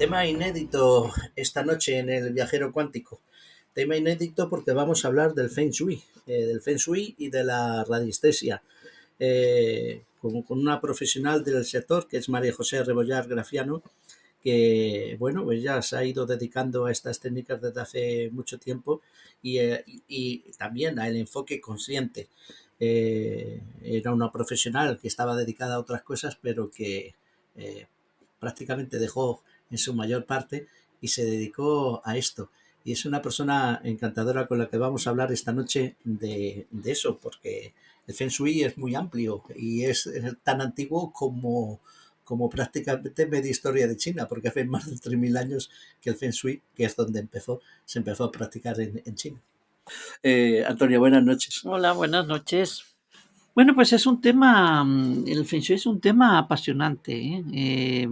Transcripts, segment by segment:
Tema inédito esta noche en el Viajero Cuántico. Tema inédito porque vamos a hablar del Feng Shui y de la radiestesia. Con una profesional del sector que es María José Rebollar Grafiano, que bueno, pues ya se ha ido dedicando a estas técnicas desde hace mucho tiempo y también al enfoque consciente. Era una profesional que estaba dedicada a otras cosas, pero que eh, prácticamente dejó en su mayor parte y se dedicó a esto. Y es una persona encantadora con la que vamos a hablar esta noche de eso, porque el Feng Shui es muy amplio y es tan antiguo como prácticamente media historia de China, porque hace más de 3.000 años que el Feng Shui, que es donde se empezó a practicar en China. Antonio, buenas noches. Hola, buenas noches. Bueno, pues es un tema, el Feng Shui es un tema apasionante, ¿eh?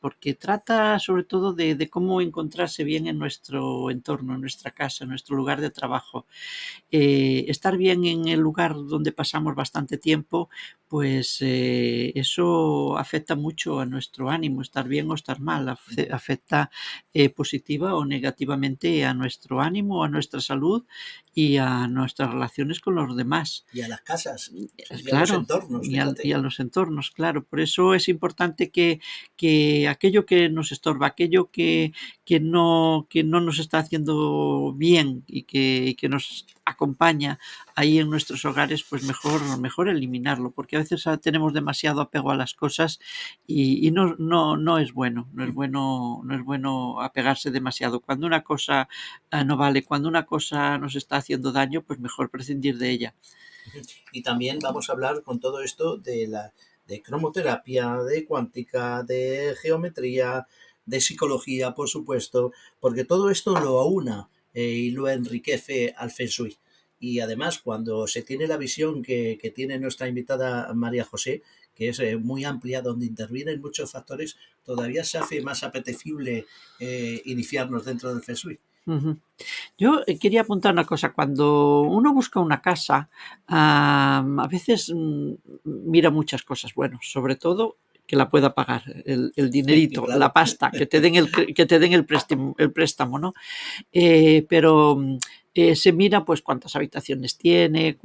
Porque trata sobre todo de cómo encontrarse bien en nuestro entorno, en nuestra casa, en nuestro lugar de trabajo. Estar bien en el lugar donde pasamos bastante tiempo, pues eso afecta mucho a nuestro ánimo, estar bien o estar mal, afecta positiva o negativamente a nuestro ánimo, a nuestra salud y a nuestras relaciones con los demás. Y a las casas y a los Claro, entornos, y fíjate. a los entornos, claro. Por eso es importante que aquello que nos estorba, aquello que no nos está haciendo bien y que nos acompaña ahí en nuestros hogares, pues mejor eliminarlo, porque a veces tenemos demasiado apego a las cosas y no es bueno, no es bueno apegarse demasiado. Cuando una cosa no vale, cuando una cosa nos está haciendo daño, pues mejor prescindir de ella. Y también vamos a hablar con todo esto de cromoterapia, de cuántica, de geometría, de psicología, por supuesto, porque todo esto lo aúna y lo enriquece al Feng Shui. Y además, cuando se tiene la visión que tiene nuestra invitada María José, que es muy amplia, donde intervienen muchos factores, todavía se hace más apetecible iniciarnos dentro del Feng Shui. Ujú. Yo quería apuntar una cosa. Cuando uno busca una casa, a veces mira muchas cosas. Bueno, sobre todo que la pueda pagar, el dinerito, la Claro. pasta, que te den el préstamo, ¿no? Pero se mira pues cuántas habitaciones tiene,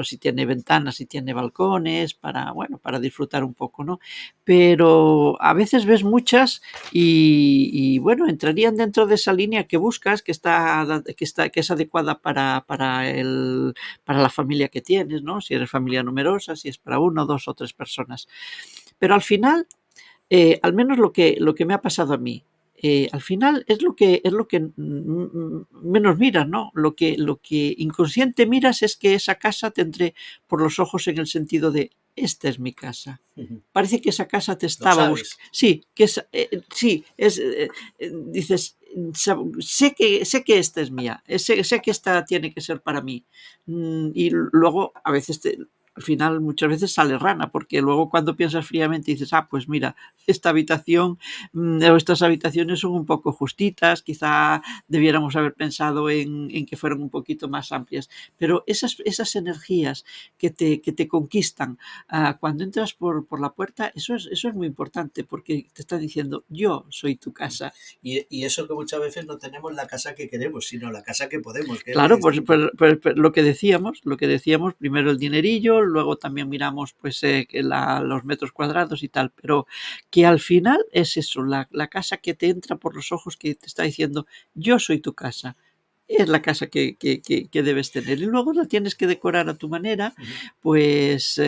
si tiene ventanas, si tiene balcones, bueno, para disfrutar un poco, ¿no? Pero a veces ves muchas bueno, entrarían dentro de esa línea que buscas, que es adecuada para la familia que tienes, ¿no? Si eres familia numerosa, si es para uno, dos o tres personas. Pero al final al menos lo que me ha pasado a mí, al final es lo que menos miras, ¿no? Lo que inconsciente miras es que esa casa te entre por los ojos en el sentido de esta es mi casa. Parece que esa casa te Lo estaba buscando. sabes. Sí, sí, dices, sé que esta es mía, sé que esta tiene que ser para mí. Y luego a veces al final muchas veces sale rana, porque luego cuando piensas fríamente dices, pues mira, esta habitación o estas habitaciones son un poco justitas, quizá debiéramos haber pensado en que fueran un poquito más amplias, pero esas energías que te conquistan cuando entras por la puerta, eso es muy importante, porque te está diciendo, yo soy tu casa. Y eso que muchas veces no tenemos la casa que queremos, sino la casa que podemos, que es muy Claro, distinto. lo que decíamos, primero el dinerillo, luego también miramos pues los metros cuadrados y tal, pero que al final es eso, la casa que te entra por los ojos, que te está diciendo, yo soy tu casa. Es la casa que debes tener. Y luego la tienes que decorar a tu manera, Ujú. pues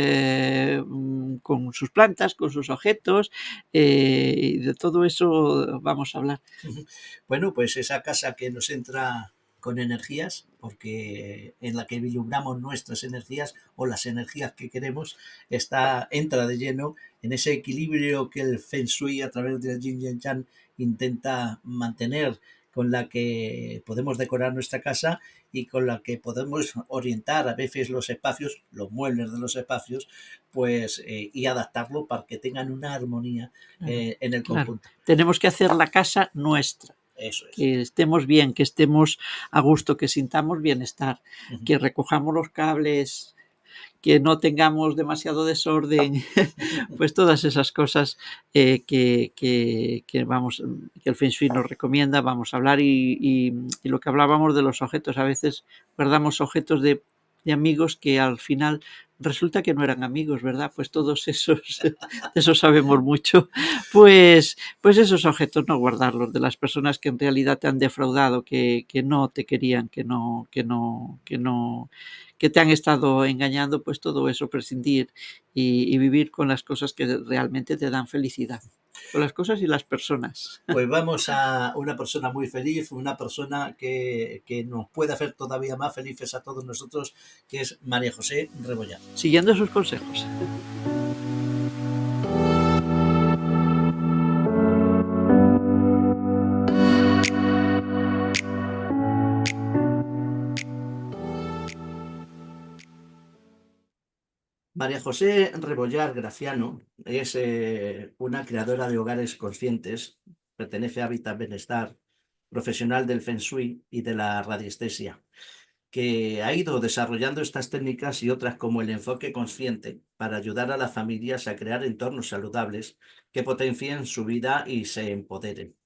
con sus plantas, con sus objetos, y de todo eso vamos a hablar. Bueno, pues esa casa que nos entra con energías, porque en la que vislumbramos nuestras energías o las energías que queremos, entra de lleno en ese equilibrio que el Feng Shui a través del Yin y el Yang intenta mantener, con la que podemos decorar nuestra casa y con la que podemos orientar a veces los espacios, los muebles de los espacios, pues y adaptarlo para que tengan una armonía Claro, en el claro. conjunto. Tenemos que hacer la casa nuestra, Eso es. que estemos bien, que estemos a gusto, que sintamos bienestar, Ujú. que recojamos los cables. que no tengamos demasiado desorden, pues todas esas cosas vamos, que el Feng Shui nos recomienda, vamos a hablar y lo que hablábamos de los objetos, a veces guardamos objetos de amigos que al final resulta que no eran amigos, ¿verdad? Pues todos esos, de eso sabemos mucho, pues esos objetos no guardarlos, de las personas que en realidad te han defraudado, que no te querían, que te han estado engañando, pues todo eso prescindir y vivir con las cosas que realmente te dan felicidad, con las cosas y las personas. Pues vamos a una persona muy feliz, una persona que nos puede hacer todavía más felices a todos nosotros, que es María José Rebollar. Siguiendo sus consejos. María José Rebollar Graciano es una creadora de hogares conscientes, pertenece a Hábitat Bienestar, profesional del Feng Shui y de la radiestesia, que ha ido desarrollando estas técnicas y otras como el enfoque consciente para ayudar a las familias a crear entornos saludables que potencien su vida y se empoderen.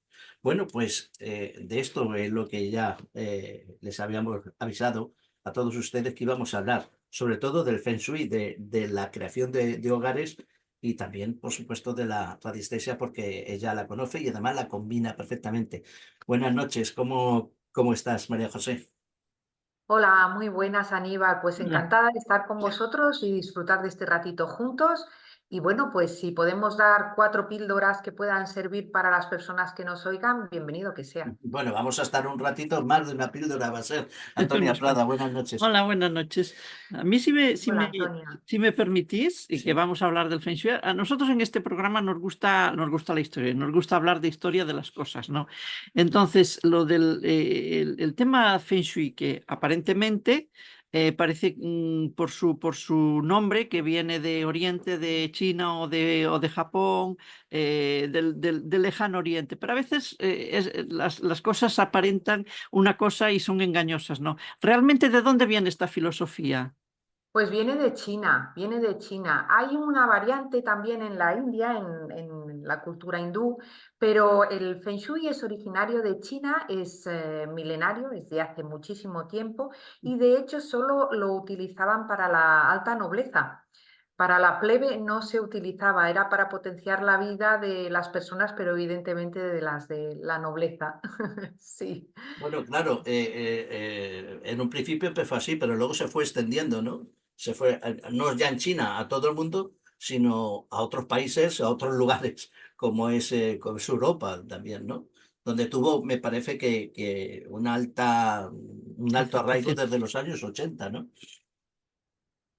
Bueno, pues de esto es lo que ya les habíamos avisado a todos ustedes que íbamos a hablar, sobre todo del Feng Shui, de la creación de hogares y también, por supuesto, de la radiestesia, porque ella la conoce y además la combina perfectamente. Buenas noches, ¿cómo estás, María José? Hola, muy buenas, Aníbal. Pues encantada de estar con vosotros y disfrutar de este ratito juntos. Y bueno, pues si podemos dar 4 píldoras que puedan servir para las personas que nos oigan, bienvenido que sea. Bueno, vamos a estar un ratito, más de una píldora va a ser. Antonia Prada, buenas noches. Hola, buenas noches. A mí, Hola, Antonia. si me permitís, y que Sí. vamos a hablar del Feng Shui, a nosotros en este programa nos gusta la historia, nos gusta hablar de historia de las cosas, ¿no? Entonces, el tema Feng Shui, que aparentemente parece por su nombre, que viene de Oriente, de China o de Japón, del lejano Oriente, pero a veces las cosas aparentan una cosa y son engañosas, ¿no? ¿Realmente de dónde viene esta filosofía? Pues viene de China, viene de China. Hay una variante también en la India, en la cultura hindú, pero el Feng Shui es originario de China, es milenario, es de hace muchísimo tiempo y de hecho solo lo utilizaban para la alta nobleza. Para la plebe no se utilizaba, era para potenciar la vida de las personas, pero evidentemente de las de la nobleza. Sí. Bueno, claro, en un principio empezó así, pero luego se fue extendiendo, ¿no? Se fue, no ya en China, a todo el mundo, sino a otros países, a otros lugares, como es Europa también, ¿no? Donde tuvo, me parece que un alto arraigo Aceptación. desde los años 80, ¿no?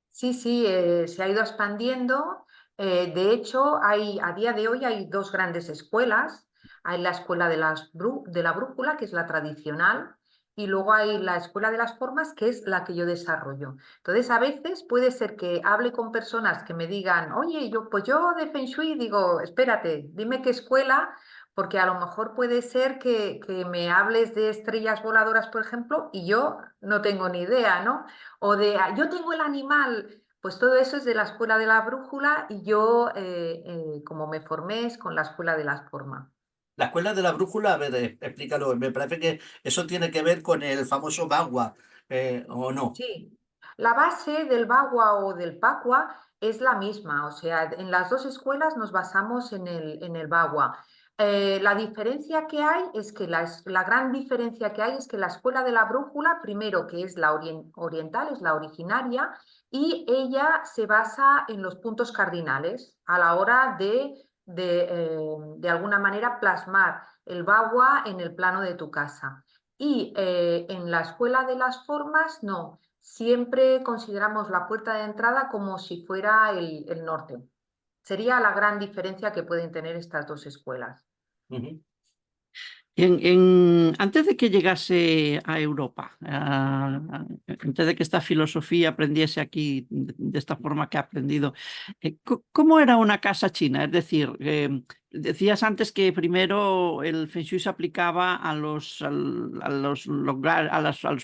Sí, sí, se ha ido expandiendo. De hecho, a día de hoy hay dos grandes escuelas. Hay la escuela de la brújula, que es la tradicional, y luego hay la escuela de las formas, que es la que yo desarrollo. Entonces, a veces puede ser que hable con personas que me digan, oye, pues yo de Feng Shui digo, espérate, dime qué escuela, porque a lo mejor puede ser que me hables de estrellas voladoras, por ejemplo, y yo no tengo ni idea, ¿no? O de yo tengo el animal, pues todo eso es de la escuela de la brújula y yo, como me formé, es con la escuela de las formas. La escuela de la brújula, a ver, explícalo, me parece que eso tiene que ver con el famoso Bagua, ¿o no? Sí, la base del Bagua o del Pacua es la misma, o sea, en las dos escuelas nos basamos en el Bagua. La diferencia que hay es que la gran diferencia que hay es que la escuela de la brújula, primero que es la oriental, es la originaria, y ella se basa en los puntos cardinales a la hora de alguna manera plasmar el Bagua en el plano de tu casa. Y en la escuela de las formas, no. Siempre consideramos la puerta de entrada como si fuera el norte. Sería la gran diferencia que pueden tener estas dos escuelas. Ujú. Antes de que llegase a Europa, antes de que esta filosofía aprendiese aquí de esta forma que ha aprendido, ¿cómo era una casa china? Es decir, decías antes que primero el Feng Shui se aplicaba a a los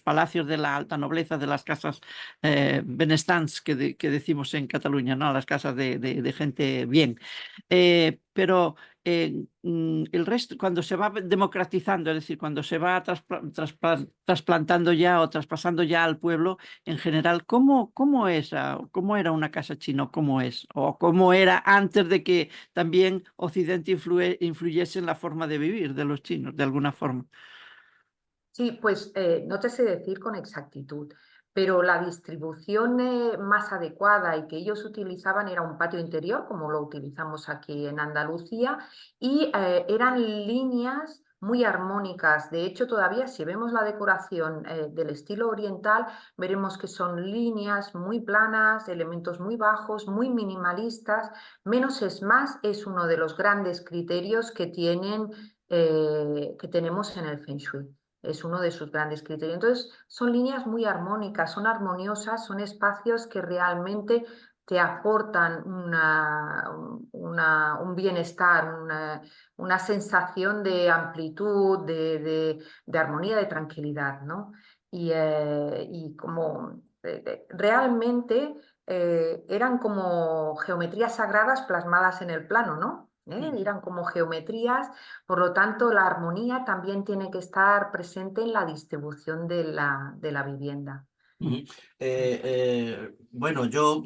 palacios de la alta nobleza, de las casas benestants que decimos en Cataluña, ¿no? A las casas de gente bien. Pero el resto, cuando se va democratizando, es decir, cuando se va trasplantando ya o traspasando ya al pueblo en general, ¿cómo era una casa chino? ¿Cómo es? ¿O cómo era antes de que también Occidente influyese en la forma de vivir de los chinos, de alguna forma? Sí, pues no te sé decir con exactitud, pero la distribución más adecuada y que ellos utilizaban era un patio interior, como lo utilizamos aquí en Andalucía, y eran líneas muy armónicas. De hecho, todavía si vemos la decoración del estilo oriental, veremos que son líneas muy planas, elementos muy bajos, muy minimalistas. Menos es más es uno de los grandes criterios que que tenemos en el Feng Shui. Es uno de sus grandes criterios. Entonces, son líneas muy armónicas, son armoniosas, son espacios que realmente te aportan un bienestar, una sensación de amplitud, de armonía, de tranquilidad, ¿no? Y como realmente eran como geometrías sagradas plasmadas en el plano, ¿no? Eran como geometrías, por lo tanto, la armonía también tiene que estar presente en la distribución de la vivienda. Ujú. Bueno, yo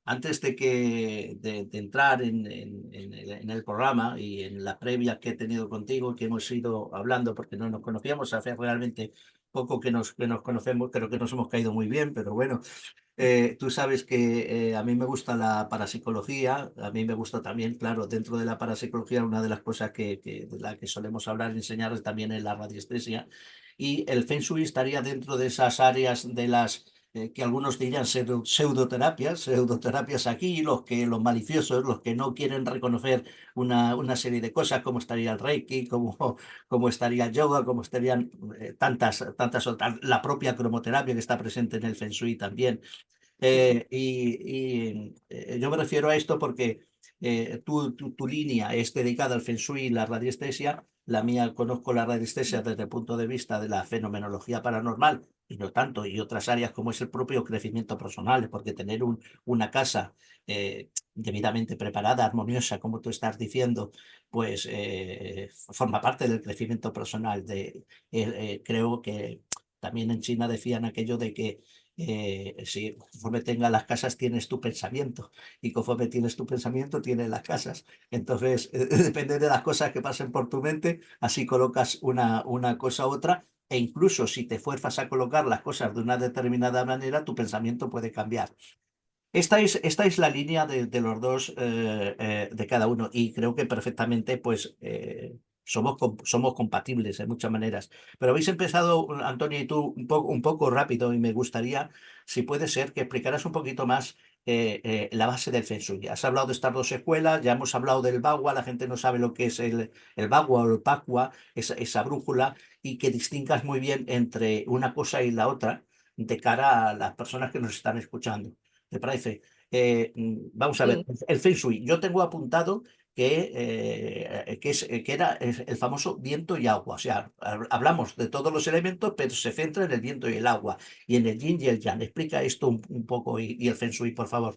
antes de entrar en el programa y en la previa que he tenido contigo, que hemos ido hablando porque no nos conocíamos, hace realmente poco que nos conocemos, creo que nos hemos caído muy bien, pero bueno, tú sabes que a mí me gusta la parapsicología, a mí me gusta también, claro, dentro de la parapsicología una de las cosas de la que solemos hablar y enseñar también es la radiestesia y el Feng Shui estaría dentro de esas áreas de las que algunos dirían pseudoterapias aquí, los maliciosos, los que no quieren reconocer una serie de cosas, como estaría el Reiki, como estaría el yoga, como estarían tantas otras, la propia cromoterapia que está presente en el Feng Shui también. Yo me refiero a esto porque tu línea es dedicada al Feng Shui y la radiestesia. La mía conozco la radiestesia desde el punto de vista de la fenomenología paranormal y no tanto, y otras áreas como es el propio crecimiento personal, porque tener una casa debidamente preparada, armoniosa, como tú estás diciendo, pues forma parte del crecimiento personal. Creo que también en China decían aquello de que si conforme tengas las casas tienes tu pensamiento y conforme tienes tu pensamiento tienes las casas. Entonces, depende de las cosas que pasen por tu mente, así colocas una cosa u otra e incluso si te fuerzas a colocar las cosas de una determinada manera, tu pensamiento puede cambiar. Esta es la línea de los dos, de cada uno, y creo que perfectamente pues, somos compatibles en muchas maneras. Pero habéis empezado, Antonio y tú, un poco rápido y me gustaría, si puede ser, que explicaras un poquito más la base del Feng Shui. Has hablado de estas dos escuelas, ya hemos hablado del Bagua, la gente no sabe lo que es el Bagua o el Pacua, esa brújula, y que distingas muy bien entre una cosa y la otra de cara a las personas que nos están escuchando. ¿Te parece? Vamos a ver, Sí. el Feng Shui. Yo tengo apuntado que era el famoso viento y agua. O sea, hablamos de todos los elementos, pero se centra en el viento y el agua. Y en el yin y el yang. Explica esto un poco y el Feng Shui, por favor.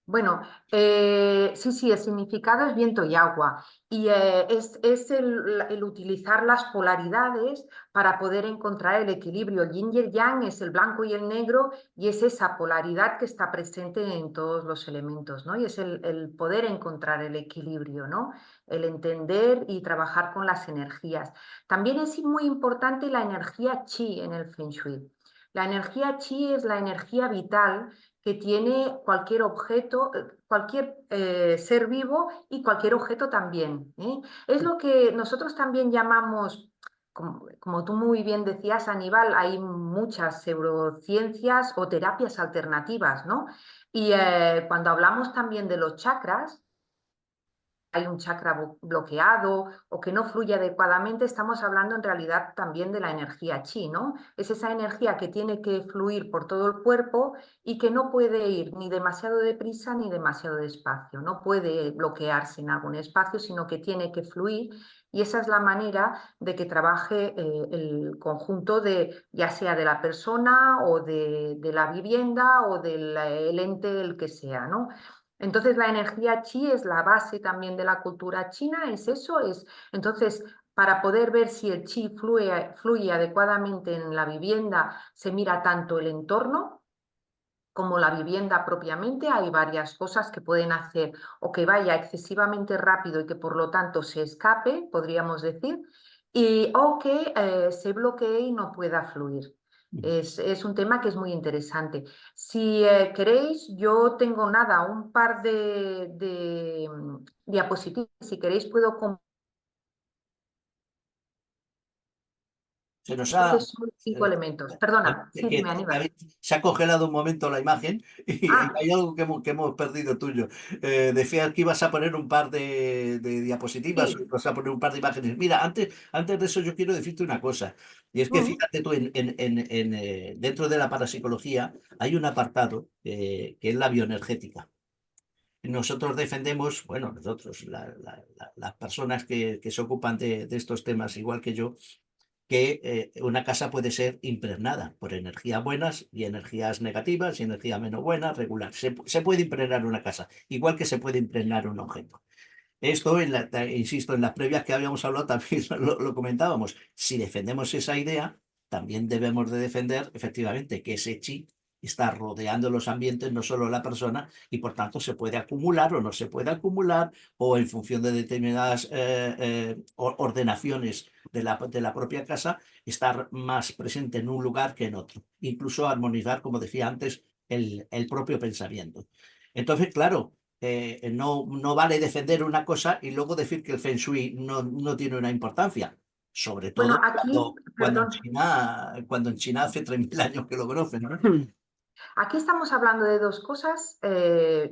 Bueno, sí, sí, el significado es viento y agua y es el utilizar las polaridades para poder encontrar el equilibrio. El yin y el yang es el blanco y el negro y es esa polaridad que está presente en todos los elementos, ¿no? Y es el poder encontrar el equilibrio, ¿no? El entender y trabajar con las energías. También es muy importante la energía chi en el Feng Shui. La energía chi es la energía vital que tiene cualquier objeto, cualquier ser vivo y cualquier objeto también. Es lo que nosotros también llamamos, como tú muy bien decías, Aníbal, hay muchas pseudociencias o terapias alternativas, ¿no? Y cuando hablamos también de los chakras, hay un chakra bloqueado o que no fluye adecuadamente, estamos hablando en realidad también de la energía chi, ¿no? Es esa energía que tiene que fluir por todo el cuerpo y que no puede ir ni demasiado deprisa ni demasiado despacio, no puede bloquearse en algún espacio, sino que tiene que fluir, y esa es la manera de que trabaje el conjunto de, ya sea de la persona o de la vivienda o del el ente, el que sea, ¿no? Entonces la energía chi es la base también de la cultura china, es eso, es entonces para poder ver si el chi fluye adecuadamente en la vivienda, se mira tanto el entorno como la vivienda propiamente. Hay varias cosas que pueden hacer o que vaya excesivamente rápido y que por lo tanto se escape, podríamos decir, o que se bloquee y no pueda fluir. Es un tema que es muy interesante. Si queréis, yo tengo nada, un par de diapositivas. Si queréis, puedo Se nos ha, entonces son 5 elementos. Perdona, sí, dime, Aníbal. se ha congelado un momento la imagen y Ah, hay algo que hemos perdido tuyo. Decías que ibas a poner un par de diapositivas o sí. ibas a poner un par de imágenes. Mira, antes de eso yo quiero decirte una cosa. Y es que Mm, fíjate tú, dentro de la parapsicología hay un apartado que es la bioenergética. Nosotros defendemos, bueno, nosotros, las personas que se ocupan de estos temas, igual que yo, que una casa puede ser impregnada por energías buenas y energías negativas y energía menos buena, regular. Se puede impregnar una casa, igual que se puede impregnar un objeto. Esto, insisto, en las previas que habíamos hablado también lo comentábamos. Si defendemos esa idea, también debemos de defender efectivamente que ese chi está rodeando los ambientes, no solo la persona, y por tanto se puede acumular o no se puede acumular, o en función de determinadas ordenaciones de la propia casa, estar más presente en un lugar que en otro. Incluso armonizar, como decía antes, el propio pensamiento. Entonces, claro, no vale defender una cosa y luego decir que el Feng Shui no tiene una importancia. Sobre bueno, todo aquí, perdón. Cuando en China hace 3.000 años que lo conocen, ¿no? Aquí estamos hablando de dos cosas,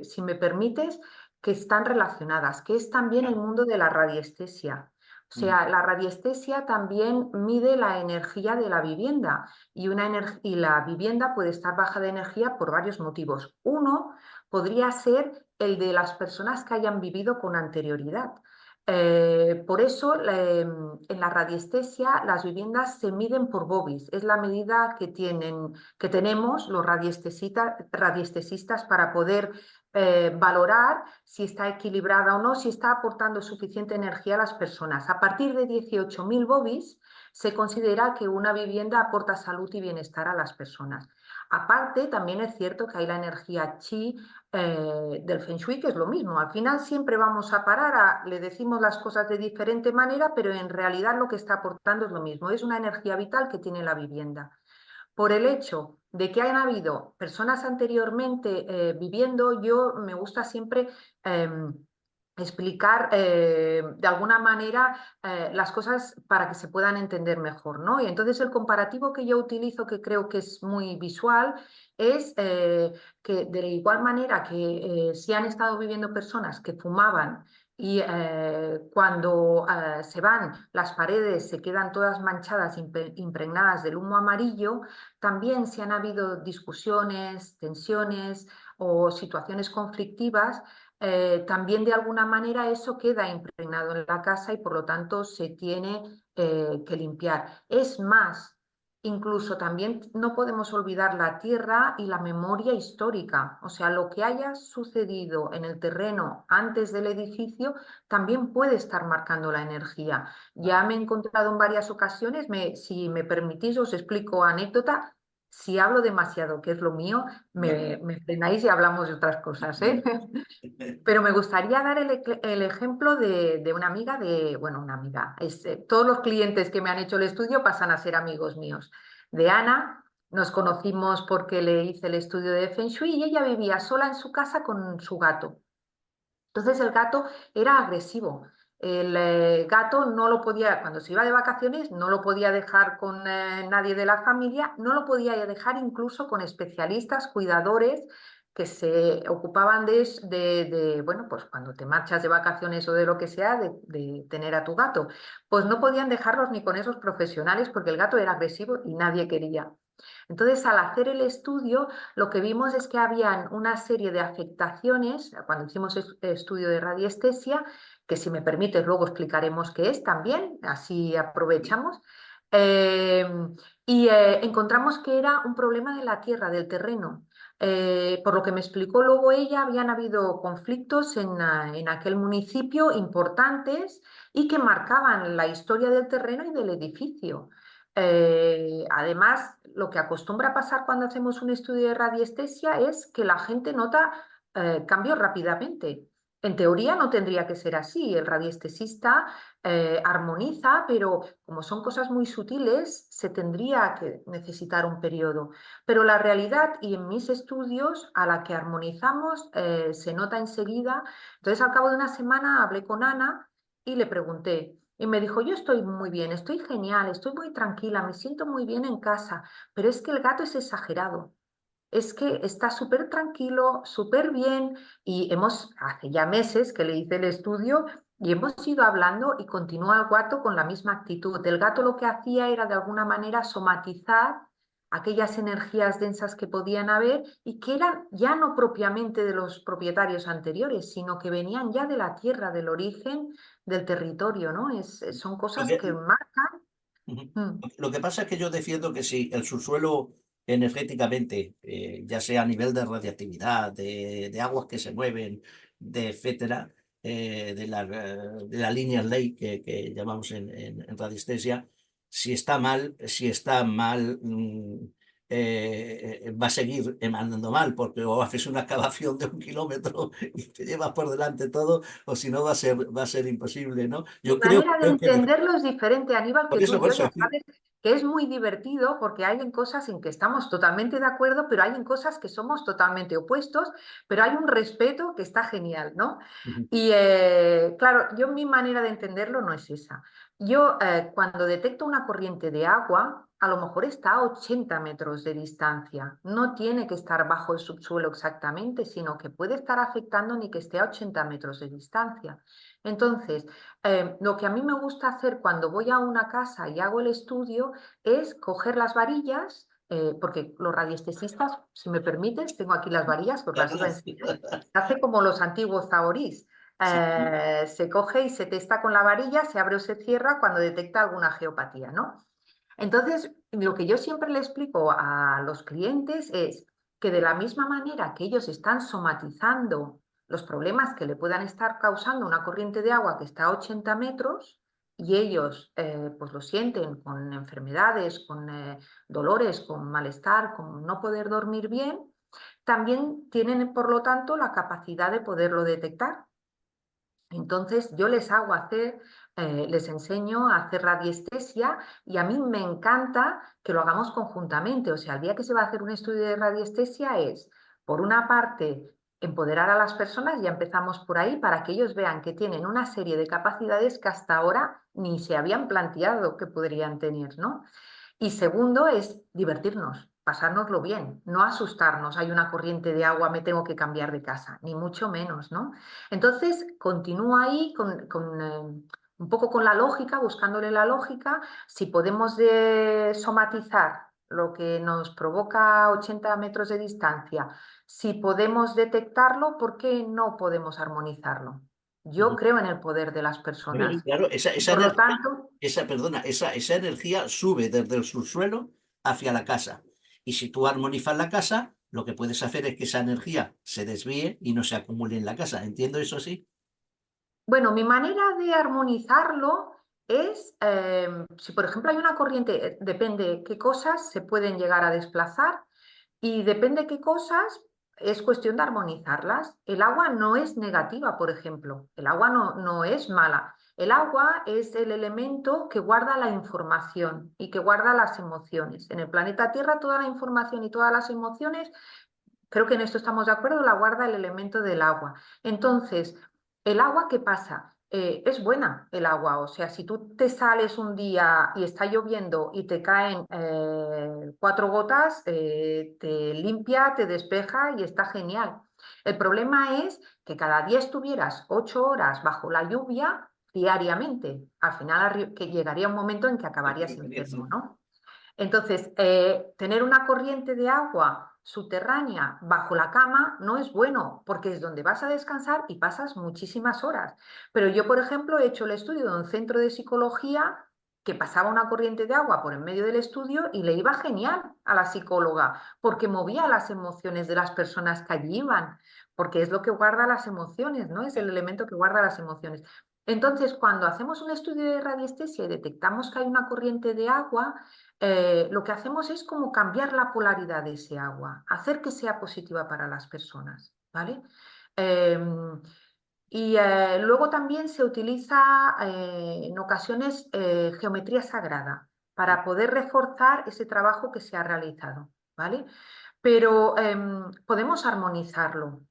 si me permites, que están relacionadas, que es también el mundo de la radiestesia. O Mm. sea, la radiestesia también mide la energía de la vivienda y la vivienda puede estar baja de energía por varios motivos. Uno podría ser el de las personas que hayan vivido con anterioridad. Por eso, en la radiestesia, las viviendas se miden por BOVIS. Es la medida que tenemos los radiestesistas para poder valorar si está equilibrada o no, si está aportando suficiente energía a las personas. A partir de 18.000 BOVIS se considera que una vivienda aporta salud y bienestar a las personas. Aparte, también es cierto que hay la energía chi del Feng Shui, que es lo mismo. Al final siempre vamos a parar le decimos las cosas de diferente manera, pero en realidad lo que está aportando es lo mismo. Es una energía vital que tiene la vivienda. Por el hecho de que hayan habido personas anteriormente viviendo, yo me gusta siempre explicar de alguna manera las cosas para que se puedan entender mejor, ¿no? Y entonces el comparativo que yo utilizo, que creo que es muy visual, es que de igual manera que si han estado viviendo personas que fumaban y cuando se van, las paredes se quedan todas manchadas, impregnadas del humo amarillo, también si han habido discusiones, tensiones o situaciones conflictivas, también de alguna manera eso queda impregnado en la casa y por lo tanto se tiene que limpiar. Es más, incluso también no podemos olvidar la tierra y la memoria histórica. O sea, lo que haya sucedido en el terreno antes del edificio también puede estar marcando la energía. Ya me he encontrado en varias ocasiones, si me permitís os explico anécdota. Si hablo demasiado, que es lo mío, me frenáis y hablamos de otras cosas, ¿eh? Pero me gustaría dar el ejemplo de una amiga bueno, una amiga, todos los clientes que me han hecho el estudio pasan a ser amigos míos. De Ana, nos conocimos porque le hice el estudio de Feng Shui y ella vivía sola en su casa con su gato. Entonces el gato era agresivo. El gato no lo podía, cuando se iba de vacaciones, no lo podía dejar con nadie de la familia, no lo podía dejar incluso con especialistas, cuidadores, que se ocupaban bueno, pues cuando te marchas de vacaciones o de lo que sea, de tener a tu gato. Pues no podían dejarlos ni con esos profesionales porque el gato era agresivo y nadie quería. Entonces, al hacer el estudio, lo que vimos es que habían una serie de afectaciones, cuando hicimos el estudio de radiestesia, que si me permites luego explicaremos qué es también, así aprovechamos, eh, y encontramos que era un problema de la tierra, del terreno. Por lo que me explicó luego ella, habían habido conflictos en aquel municipio importantes y que marcaban la historia del terreno y del edificio. Además, lo que acostumbra pasar cuando hacemos un estudio de radiestesia es que la gente nota cambios rápidamente. En teoría no tendría que ser así. El radiestesista armoniza, pero como son cosas muy sutiles, se tendría que necesitar un periodo. Pero la realidad, y en mis estudios, a la que armonizamos, se nota enseguida. Entonces, al cabo de una semana hablé con Ana y le pregunté. Y me dijo, yo estoy muy bien, estoy genial, estoy muy tranquila, me siento muy bien en casa, pero es que el gato es exagerado. Es que está súper tranquilo, súper bien y hace ya meses que le hice el estudio y hemos ido hablando y continúa el gato con la misma actitud. El gato lo que hacía era de alguna manera somatizar aquellas energías densas que podían haber y que eran ya no propiamente de los propietarios anteriores, sino que venían ya de la tierra, del origen del territorio, ¿no? Son Lo cosas que, que marcan. Ujú. Mm. Lo que pasa es que yo defiendo que si el subsuelo energéticamente, ya sea a nivel de radiactividad, de aguas que se mueven, de etcétera, de la línea ley que llamamos en radiestesia, si está mal, va a seguir emanando mal, porque o haces una excavación de 1 kilómetro y te llevas por delante todo, o si no va a ser imposible, ¿no? Mi Yo manera de creo que entenderlo es diferente, Aníbal, que tú y por yo. eso, Ya sabes que es muy divertido porque hay en cosas en que estamos totalmente de acuerdo, pero hay en cosas que somos totalmente opuestos, pero hay un respeto que está genial, ¿no? Ujú. Y claro, mi manera de entenderlo no es esa. Yo cuando detecto una corriente de agua, a lo mejor está a 80 metros de distancia. No tiene que estar bajo el subsuelo exactamente, sino que puede estar afectando ni que esté a 80 metros de distancia. Entonces, lo que a mí me gusta hacer cuando voy a una casa y hago el estudio es coger las varillas, porque los radiestesistas, si me permites, tengo aquí las varillas, pues las iba a Claro. enseñar. Se hace como los antiguos zaorís. Sí. Se coge y se testa con la varilla, se abre o se cierra cuando detecta alguna geopatía, ¿no? Entonces, lo que yo siempre le explico a los clientes es que de la misma manera que ellos están somatizando los problemas que le puedan estar causando una corriente de agua que está a 80 metros y ellos pues lo sienten con enfermedades, con dolores, con malestar, con no poder dormir bien, también tienen, por lo tanto, la capacidad de poderlo detectar. Entonces yo les hago hacer, les enseño a hacer radiestesia y a mí me encanta que lo hagamos conjuntamente. O sea, el día que se va a hacer un estudio de radiestesia es, por una parte, empoderar a las personas, ya empezamos por ahí, para que ellos vean que tienen una serie de capacidades que hasta ahora ni se habían planteado que podrían tener, ¿no? Y segundo es divertirnos, pasárnoslo bien, no asustarnos, hay una corriente de agua, me tengo que cambiar de casa, ni mucho menos, ¿no? Entonces, continúo ahí un poco con la lógica, buscándole la lógica, si podemos somatizar lo que nos provoca 80 metros de distancia, si podemos detectarlo, ¿por qué no podemos armonizarlo? Yo Ujú. creo en el poder de las A ver, personas claro, y por lo tanto... esa energía sube desde el subsuelo hacia la casa. Y si tú armonizas la casa, lo que puedes hacer es que esa energía se desvíe y no se acumule en la casa. ¿Entiendo eso sí? Bueno, mi manera de armonizarlo es, si por ejemplo hay una corriente, depende qué cosas se pueden llegar a desplazar y depende qué cosas es cuestión de armonizarlas. El agua no es negativa, por ejemplo, el agua no es mala. El agua es el elemento que guarda la información y que guarda las emociones. En el planeta Tierra toda la información y todas las emociones, creo que en esto estamos de acuerdo, la guarda el elemento del agua. Entonces, ¿el agua qué pasa? es buena el agua. O sea, si tú te sales un día y está lloviendo y te caen 4 gotas, te limpia, te despeja y está genial. El problema es que cada día estuvieras 8 horas bajo la lluvia diariamente. Al final que llegaría un momento en que acabarías enfermo, ¿no? Entonces, tener una corriente de agua subterránea bajo la cama no es bueno, porque es donde vas a descansar y pasas muchísimas horas. Pero yo, por ejemplo, he hecho el estudio de un centro de psicología que pasaba una corriente de agua por en medio del estudio y le iba genial a la psicóloga, porque movía las emociones de las personas que allí iban, porque es lo que guarda las emociones, ¿no? Es el elemento que guarda las emociones. Entonces, cuando hacemos un estudio de radiestesia y detectamos que hay una corriente de agua, lo que hacemos es como cambiar la polaridad de ese agua, hacer que sea positiva para las personas, ¿vale? Luego también se utiliza en ocasiones geometría sagrada para poder reforzar ese trabajo que se ha realizado, ¿vale? Pero podemos armonizarlo.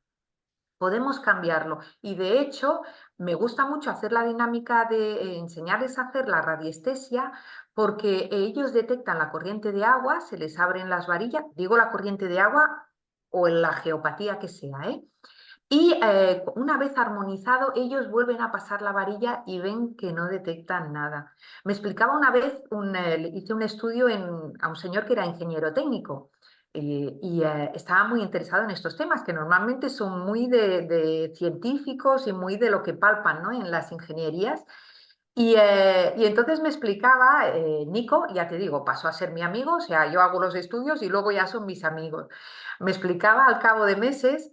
Podemos cambiarlo. Y de hecho, me gusta mucho hacer la dinámica de enseñarles a hacer la radiestesia porque ellos detectan la corriente de agua, se les abren las varillas, digo la corriente de agua o en la geopatía que sea, ¿eh? Y una vez armonizado, ellos vuelven a pasar la varilla y ven que no detectan nada. Me explicaba una vez, hice un estudio a un señor que era ingeniero técnico estaba muy interesado en estos temas, que normalmente son muy de científicos y muy de lo que palpan, ¿no? En las ingenierías. Y entonces me explicaba, Nico, ya te digo, pasó a ser mi amigo, o sea, yo hago los estudios y luego ya son mis amigos. Me explicaba al cabo de meses,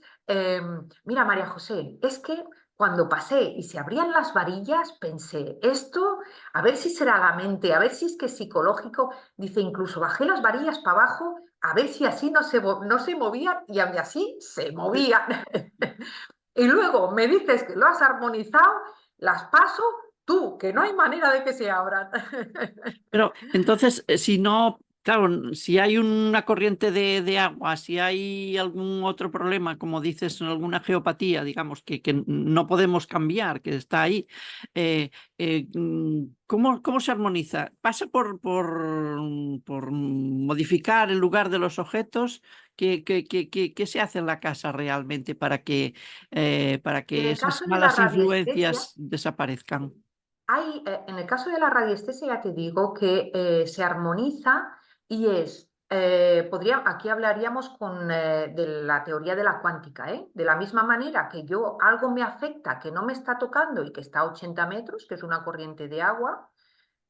mira, María José, es que cuando pasé y se abrían las varillas, pensé, esto, a ver si será la mente, a ver si es que es psicológico. Dice, incluso bajé las varillas para abajo, a ver si así no se movían y aún así se movían. Y luego me dices que lo has armonizado, las paso, tú, que no hay manera de que se abran. Pero entonces, si no, claro, si hay una corriente de agua, si hay algún otro problema, como dices, alguna geopatía, digamos, que no podemos cambiar, que está ahí, ¿cómo se armoniza? ¿Pasa por modificar el lugar de los objetos? ¿Qué se hace en la casa realmente para En que el esas caso de la malas radiestesia, influencias desaparezcan? en el caso de la radiestesia ya te digo que se armoniza y aquí hablaríamos de la teoría de la cuántica, ¿eh? De la misma manera que algo me afecta, que no me está tocando y que está a 80 metros, que es una corriente de agua.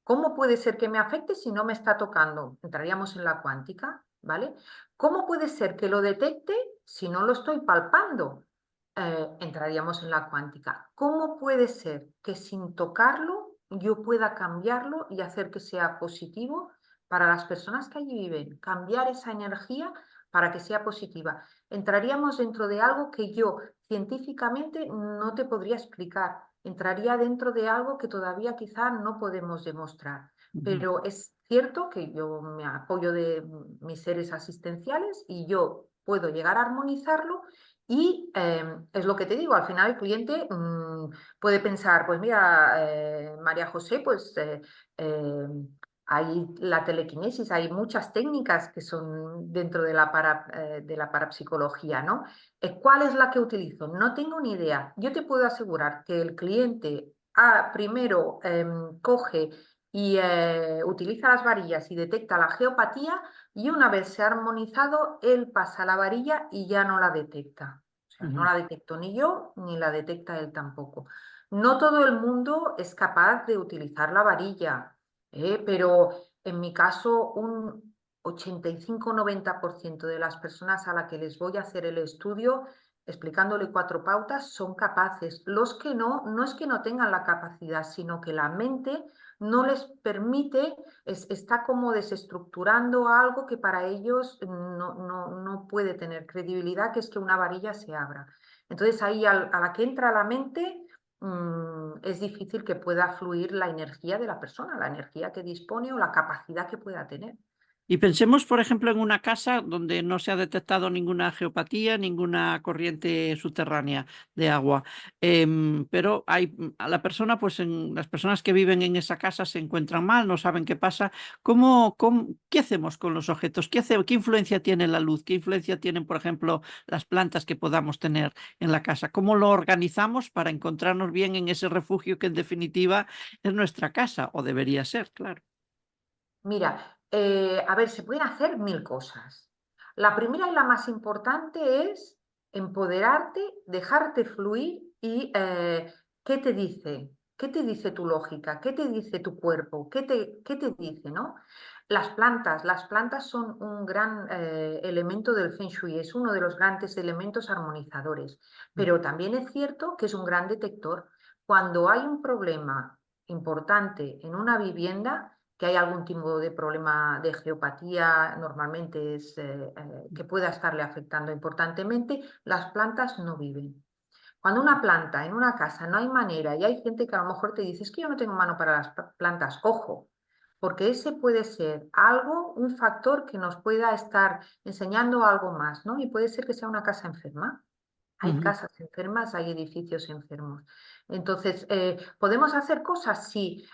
¿Cómo puede ser que me afecte si no me está tocando? Entraríamos en la cuántica, ¿vale? ¿Cómo puede ser que lo detecte si no lo estoy palpando? Entraríamos en la cuántica. ¿Cómo puede ser que sin tocarlo yo pueda cambiarlo y hacer que sea positivo para las personas que allí viven? Cambiar esa energía para que sea positiva. Entraríamos dentro de algo que yo científicamente no te podría explicar. Entraría dentro de algo que todavía quizá no podemos demostrar. Ujú. Pero es cierto que yo me apoyo de mis seres asistenciales y yo puedo llegar a armonizarlo y es lo que te digo, al final el cliente puede pensar, pues mira, María José, pues hay la telequinesis, hay muchas técnicas que son dentro de la parapsicología, ¿no? ¿Cuál es la que utilizo? No tengo ni idea. Yo te puedo asegurar que el cliente primero coge y utiliza las varillas y detecta la geopatía y una vez se ha armonizado, él pasa la varilla y ya no la detecta. O sea, no Ujú. la detecto ni yo, ni la detecta él tampoco. No todo el mundo es capaz de utilizar la varilla, pero en mi caso un 85-90% de las personas a las que les voy a hacer el estudio explicándole 4 pautas son capaces. Los que no, no es que no tengan la capacidad, sino que la mente no les permite, está como desestructurando algo que para ellos no puede tener credibilidad, que es que una varilla se abra. Entonces ahí a la que entra la mente es difícil que pueda fluir la energía de la persona, la energía que dispone o la capacidad que pueda tener. Y pensemos, por ejemplo, en una casa donde no se ha detectado ninguna geopatía, ninguna corriente subterránea de agua. Pero hay a la persona, pues las personas que viven en esa casa se encuentran mal, no saben qué pasa. ¿Qué hacemos con los objetos? ¿Qué influencia tiene la luz? ¿Qué influencia tienen, por ejemplo, las plantas que podamos tener en la casa? ¿Cómo lo organizamos para encontrarnos bien en ese refugio que en definitiva es nuestra casa, o debería ser, claro? Mira, a ver, se pueden hacer mil cosas. La primera y la más importante es empoderarte, dejarte fluir y ¿qué te dice? ¿Qué te dice tu lógica? ¿Qué te dice tu cuerpo? ¿Qué te dice, no? Las plantas son un gran elemento del Feng Shui, es uno de los grandes elementos armonizadores, pero también es cierto que es un gran detector. Cuando hay un problema importante en una vivienda, que hay algún tipo de problema de geopatía, normalmente es que pueda estarle afectando importantemente, las plantas no viven. Cuando una planta en una casa no hay manera, y hay gente que a lo mejor te dice, es que yo no tengo mano para las plantas, ojo, porque ese puede ser algo, un factor que nos pueda estar enseñando algo más, ¿no? Y puede ser que sea una casa enferma. Hay Ujú. casas enfermas, hay edificios enfermos. Entonces, ¿podemos hacer cosas? Sí.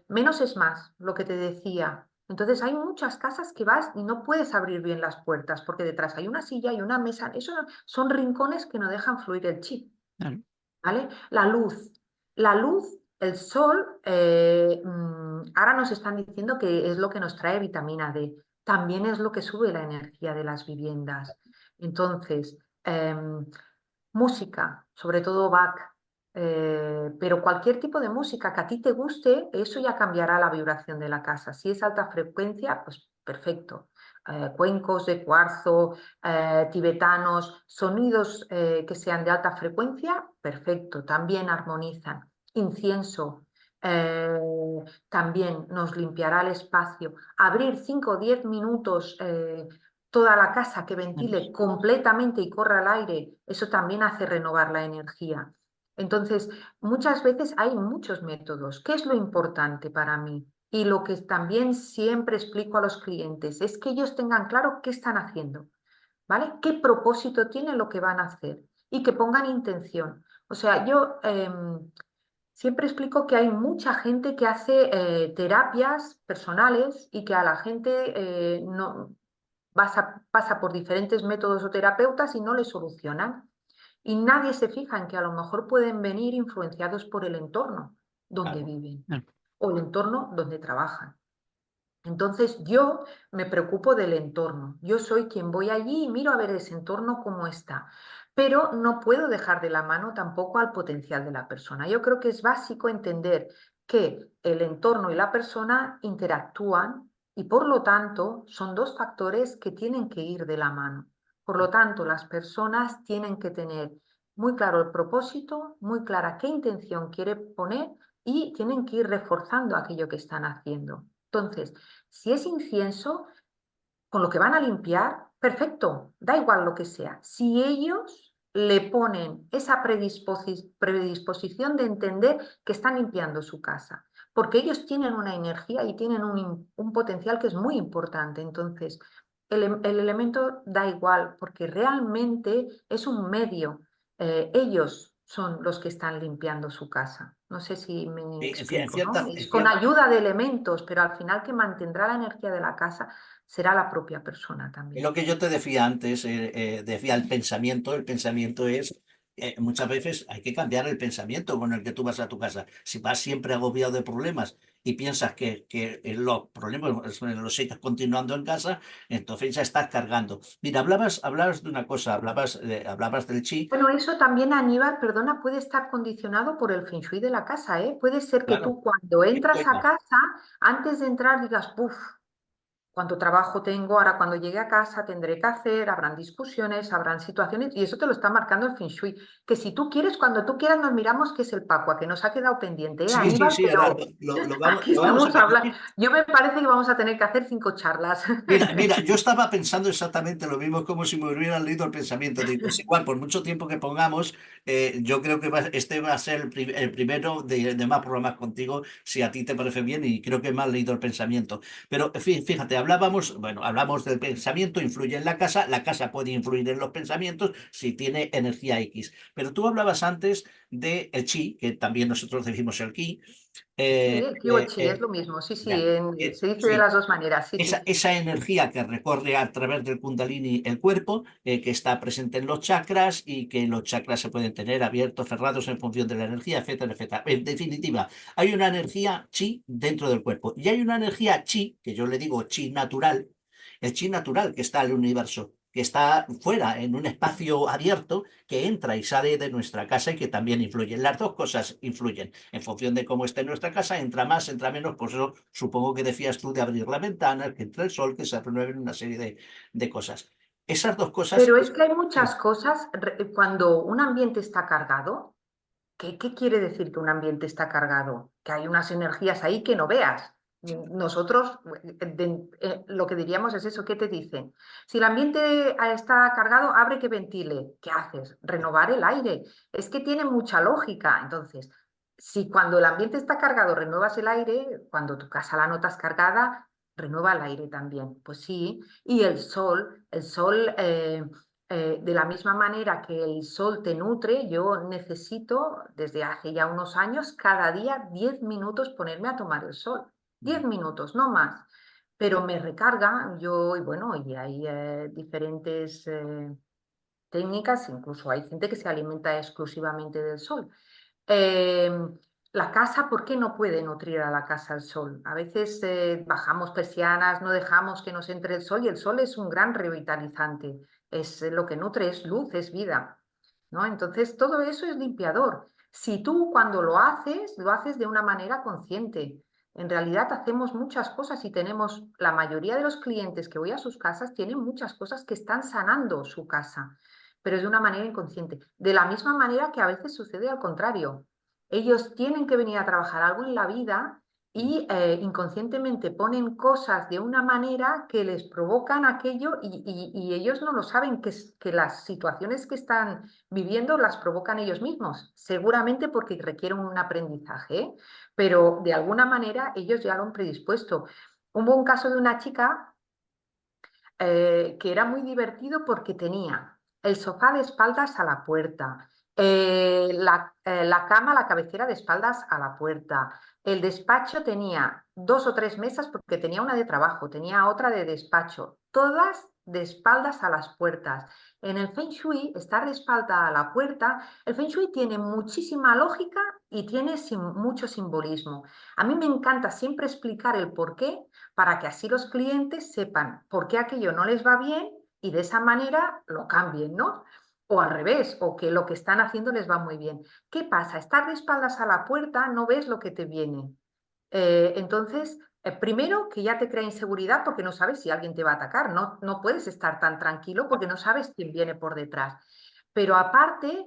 Menos es más, lo que te decía. Entonces, hay muchas casas que vas y no puedes abrir bien las puertas porque detrás hay una silla y una mesa. Eso son rincones que no dejan fluir el chi, Claro. ¿vale? La luz. La luz, el sol, ahora nos están diciendo que es lo que nos trae vitamina D. También es lo que sube la energía de las viviendas. Entonces, música, sobre todo Bach, pero cualquier tipo de música que a ti te guste, eso ya cambiará la vibración de la casa. Si es alta frecuencia, pues perfecto. Cuencos de cuarzo, tibetanos, sonidos que sean de alta frecuencia, perfecto, también armonizan. Incienso, eh, también nos limpiará el espacio. Abrir 5 o 10 minutos toda la casa que ventile completamente y corra el aire, eso también hace renovar la energía. Entonces, muchas veces hay muchos métodos. ¿Qué es lo importante para mí? Y lo que también siempre explico a los clientes es que ellos tengan claro qué están haciendo, ¿vale? ¿Qué propósito tiene lo que van a hacer? Y que pongan intención. O sea, yo siempre explico que hay mucha gente que hace terapias personales y que a la gente no, pasa por diferentes métodos o terapeutas y no le solucionan. Y nadie se fija en que a lo mejor pueden venir influenciados por el entorno donde Claro, viven claro. o el entorno donde trabajan. Entonces yo me preocupo del entorno. Yo soy quien voy allí y miro a ver ese entorno cómo está. Pero no puedo dejar de la mano tampoco al potencial de la persona. Yo creo que es básico entender que el entorno y la persona interactúan y por lo tanto son dos factores que tienen que ir de la mano. Por lo tanto, las personas tienen que tener muy claro el propósito, muy clara qué intención quiere poner y tienen que ir reforzando aquello que están haciendo. Entonces, si es incienso, con lo que van a limpiar, perfecto, da igual lo que sea. Si ellos le ponen esa predisposición de entender que están limpiando su casa, porque ellos tienen una energía y tienen un potencial que es muy importante. Entonces, el elemento da igual, porque realmente es un medio. Ellos son los que están limpiando su casa. No sé si me Sí, explico, ¿no? Es con ayuda de elementos, pero al final que mantendrá la energía de la casa será la propia persona es también. lo que yo te decía antes, decía el pensamiento es, muchas veces hay que cambiar el pensamiento con el que tú vas a tu casa. Si vas siempre agobiado de problemas y piensas que los problemas los sigues continuando en casa, entonces ya estás cargando. Mira, hablabas de una cosa, hablabas del chi, Bueno, eso también, Aníbal, perdona, puede estar condicionado por el feng shui de la casa, ¿eh? Puede ser que claro, tú cuando esto entras a ya. casa, antes de entrar digas, puff, cuánto trabajo tengo, ahora cuando llegue a casa tendré que hacer, habrán discusiones, habrán situaciones, y eso te lo está marcando el Feng Shui. Que si tú quieres, cuando tú quieras, nos miramos qué es el Pacua, que nos ha quedado pendiente, ¿eh, Sí, sí, Aníbal? sí, ahora Pero aquí lo vamos a estamos ver. hablando. Yo me parece que vamos a tener que hacer 5 charlas. Mira, yo estaba pensando exactamente lo mismo, como si me hubieran leído el pensamiento. Digo, es igual, por mucho tiempo que pongamos, yo creo que este va a ser el primero de más programas contigo, si a ti te parece bien, y creo que me has leído el pensamiento. Pero fíjate, hablábamos, bueno, hablamos del pensamiento, influye en la casa puede influir en los pensamientos si tiene energía X. Pero tú hablabas antes del chi, que también nosotros decimos el ki. Sí, eh, el ki o el eh, chi es eh, lo mismo. Sí, sí, ya, se dice de sí, las dos maneras. Sí, sí. esa energía que recorre a través del Kundalini el cuerpo, que está presente en los chakras y que los chakras se pueden tener abiertos, cerrados en función de la energía, etcétera, etcétera. En definitiva, hay una energía chi dentro del cuerpo y hay una energía chi, que yo le digo chi natural, el chi natural que está en el universo, que está fuera, en un espacio abierto, que entra y sale de nuestra casa y que también influye. Las dos cosas influyen. En función de cómo esté nuestra casa, entra más, entra menos. Por eso supongo que decías tú de abrir la ventana, que entre el sol, que se renueven una serie de cosas. Esas dos cosas, Pero es que hay muchas sí. cosas cuando un ambiente está cargado. ¿Qué quiere decir que un ambiente está cargado? Que hay unas energías ahí que no veas. Nosotros lo que diríamos es eso, ¿qué te dicen? Si el ambiente está cargado, abre que ventile. ¿Qué haces? Renovar el aire. Es que tiene mucha lógica. Entonces, si cuando el ambiente está cargado renuevas el aire, cuando tu casa la notas cargada, renueva el aire también. Pues sí. Y el sol de la misma manera que el sol te nutre, yo necesito desde hace ya unos años cada día 10 minutos ponerme a tomar el sol. 10 minutos, no más. Pero me recarga, y bueno, y hay diferentes técnicas, incluso hay gente que se alimenta exclusivamente del sol. Eh, la casa, ¿por qué no puede nutrir a la casa el sol? A veces bajamos persianas, no dejamos que nos entre el sol y el sol es un gran revitalizante. Es lo que nutre, es luz, es vida, ¿no? Entonces, todo eso es limpiador. Si tú cuando lo haces de una manera consciente. En realidad hacemos muchas cosas y tenemos, la mayoría de los clientes que voy a sus casas tienen muchas cosas que están sanando su casa, pero es de una manera inconsciente. De la misma manera que a veces sucede al contrario. Ellos tienen que venir a trabajar algo en la vida y inconscientemente ponen cosas de una manera que les provocan aquello y ellos no lo saben, que las situaciones que están viviendo las provocan ellos mismos, seguramente porque requieren un aprendizaje, ¿eh? Pero de alguna manera ellos ya lo han predispuesto. Hubo un caso de una chica que era muy divertido porque tenía el sofá de espaldas a la puerta, la cama, la cabecera de espaldas a la puerta. El despacho tenía 2 o 3 mesas porque tenía una de trabajo, tenía otra de despacho, todas de espaldas a las puertas. En el Feng Shui, estar de espalda a la puerta, el Feng Shui tiene muchísima lógica y tiene mucho simbolismo. A mí me encanta siempre explicar el por qué para que así los clientes sepan por qué aquello no les va bien y de esa manera lo cambien, ¿no? O al revés, o que lo que están haciendo les va muy bien. ¿Qué pasa? Estar de espaldas a la puerta, no ves lo que te viene. Entonces, primero que ya te crea inseguridad porque no sabes si alguien te va a atacar, no puedes estar tan tranquilo porque no sabes quién viene por detrás. Pero aparte,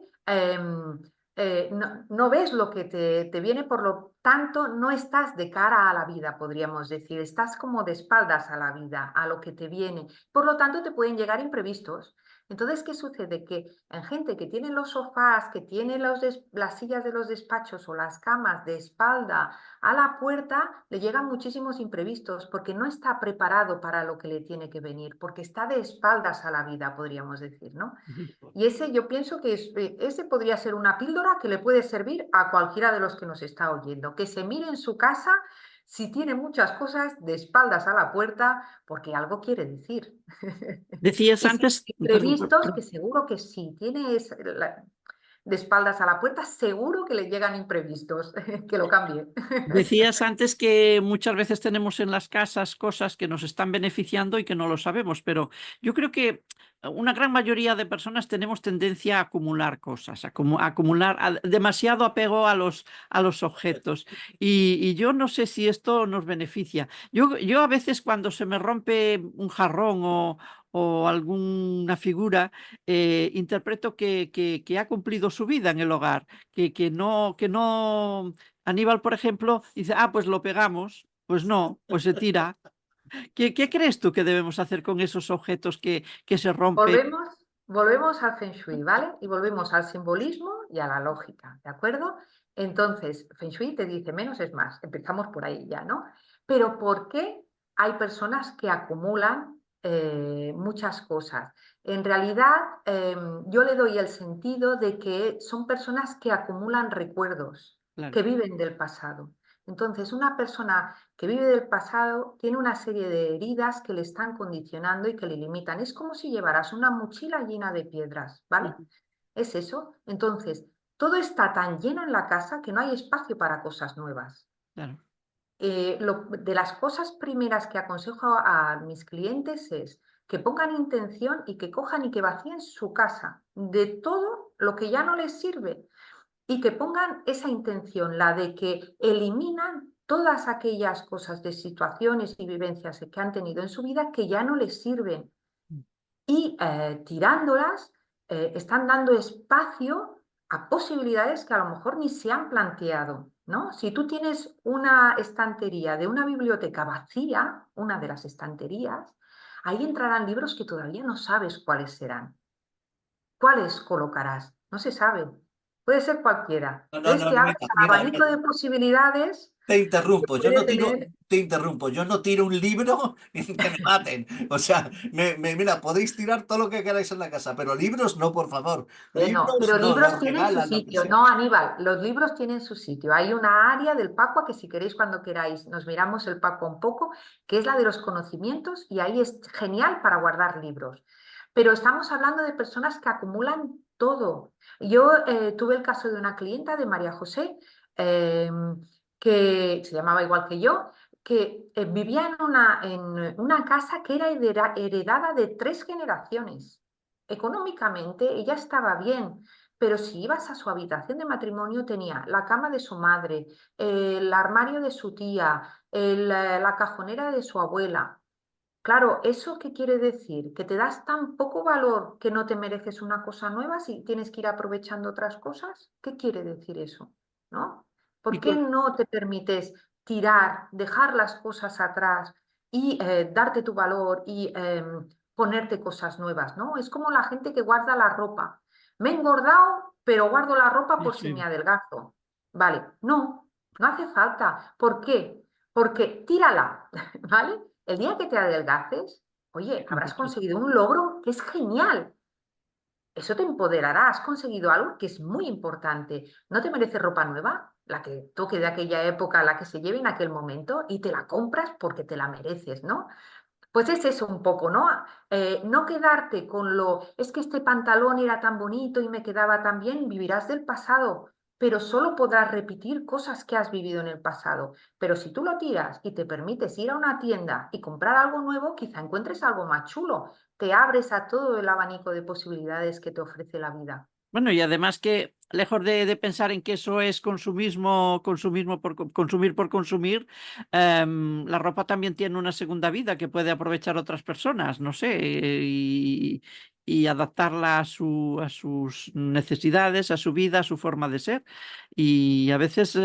no ves lo que te viene, por lo tanto, no estás de cara a la vida, podríamos decir, estás como de espaldas a la vida, a lo que te viene. Por lo tanto, te pueden llegar imprevistos. Entonces, ¿qué sucede? Que en gente que tiene los sofás, que tiene las sillas de los despachos o las camas de espalda a la puerta, le llegan muchísimos imprevistos porque no está preparado para lo que le tiene que venir, porque está de espaldas a la vida, podríamos decir, ¿no? Y ese yo pienso que ese podría ser una píldora que le puede servir a cualquiera de los que nos está oyendo, que se mire en su casa si tiene muchas cosas de espaldas a la puerta, porque algo quiere decir. Decías Y si antes, hay perdón, imprevistos, que seguro que si tiene de espaldas a la puerta, seguro que le llegan imprevistos, que lo cambie. decías antes que muchas veces tenemos en las casas cosas que nos están beneficiando y que no lo sabemos, pero yo creo que una gran mayoría de personas tenemos tendencia a acumular cosas, a acumular demasiado apego a los objetos. Y yo no sé si esto nos beneficia. Yo a veces cuando se me rompe un jarrón o alguna figura, interpreto que ha cumplido su vida en el hogar, que no Aníbal, por ejemplo, dice, ah, pues lo pegamos. Pues no, pues se tira. ¿Qué crees tú que debemos hacer con esos objetos que se rompen? Volvemos al Feng Shui, ¿vale? Y volvemos al simbolismo y a la lógica, ¿de acuerdo? Entonces, Feng Shui te dice menos es más. Empezamos por ahí ya, ¿no? Pero ¿por qué hay personas que acumulan muchas cosas. En realidad, yo le doy el sentido de que son personas que acumulan recuerdos, Claro. que viven del pasado. Entonces, una persona que vive del pasado tiene una serie de heridas que le están condicionando y que le limitan. Es como si llevaras una mochila llena de piedras, ¿vale? Ujú. Es eso. Entonces, todo está tan lleno en la casa que no hay espacio para cosas nuevas. Claro. De las cosas primeras que aconsejo a mis clientes es que pongan intención y que cojan y que vacíen su casa de todo lo que ya no les sirve y que pongan esa intención, la de que eliminan todas aquellas cosas de situaciones y vivencias que han tenido en su vida que ya no les sirven Mm. y tirándolas están dando espacio a posibilidades que a lo mejor ni se han planteado, ¿no? Si tú tienes una estantería de una biblioteca vacía, una de las estanterías, ahí entrarán libros que todavía no sabes cuáles serán. ¿Cuáles colocarás? No se sabe. Puede ser cualquiera. No, no, Entonces no, te abres mira, un mira, abanico de posibilidades te que interrumpo, puede tener. te interrumpo, yo no tiro un libro ni que me maten. O sea, mira, podéis tirar todo lo que queráis en la casa, pero libros no, por favor. No, Libros pero no, libros los tienen su regalan, lo que sitio, sea. no, Aníbal, los libros tienen su sitio. Hay una área del Pacua que si queréis cuando queráis nos miramos el Pacua un poco, que es la de los conocimientos y ahí es genial para guardar libros. Pero estamos hablando de personas que acumulan todo. Yo tuve el caso de una clienta, de María José, que se llamaba igual que yo, que vivía en una casa que era heredada de 3 generaciones. Económicamente ella estaba bien, pero si ibas a su habitación de matrimonio tenía la cama de su madre, el armario de su tía, la cajonera de su abuela. Claro, ¿eso qué quiere decir? ¿Que te das tan poco valor que no te mereces una cosa nueva si tienes que ir aprovechando otras cosas? ¿Qué quiere decir eso? ¿No? ¿Por Y qué con- no te permites tirar, dejar las cosas atrás y darte tu valor y ponerte cosas nuevas? ¿No? Es como la gente que guarda la ropa. Me he engordado, pero guardo la ropa sí, por si sí. me adelgazo. Vale, no, no hace falta. ¿Por qué? Porque tírala, ¿vale? El día que te adelgaces, oye, habrás conseguido un logro que es genial. Eso te empoderará, has conseguido algo que es muy importante. ¿No te mereces ropa nueva? La que toque de aquella época, la que se lleve en aquel momento, y te la compras porque te la mereces, ¿no? Pues es eso un poco, ¿no? No quedarte con es que este pantalón era tan bonito y me quedaba tan bien, vivirás del pasado, pero solo podrás repetir cosas que has vivido en el pasado. Pero si tú lo tiras y te permites ir a una tienda y comprar algo nuevo, quizá encuentres algo más chulo. Te abres a todo el abanico de posibilidades que te ofrece la vida. Bueno, y además que lejos de pensar en que eso es consumir por consumir, la ropa también tiene una segunda vida que puede aprovechar otras personas, no sé, y adaptarla a sus necesidades, a su vida, a su forma de ser. Y a veces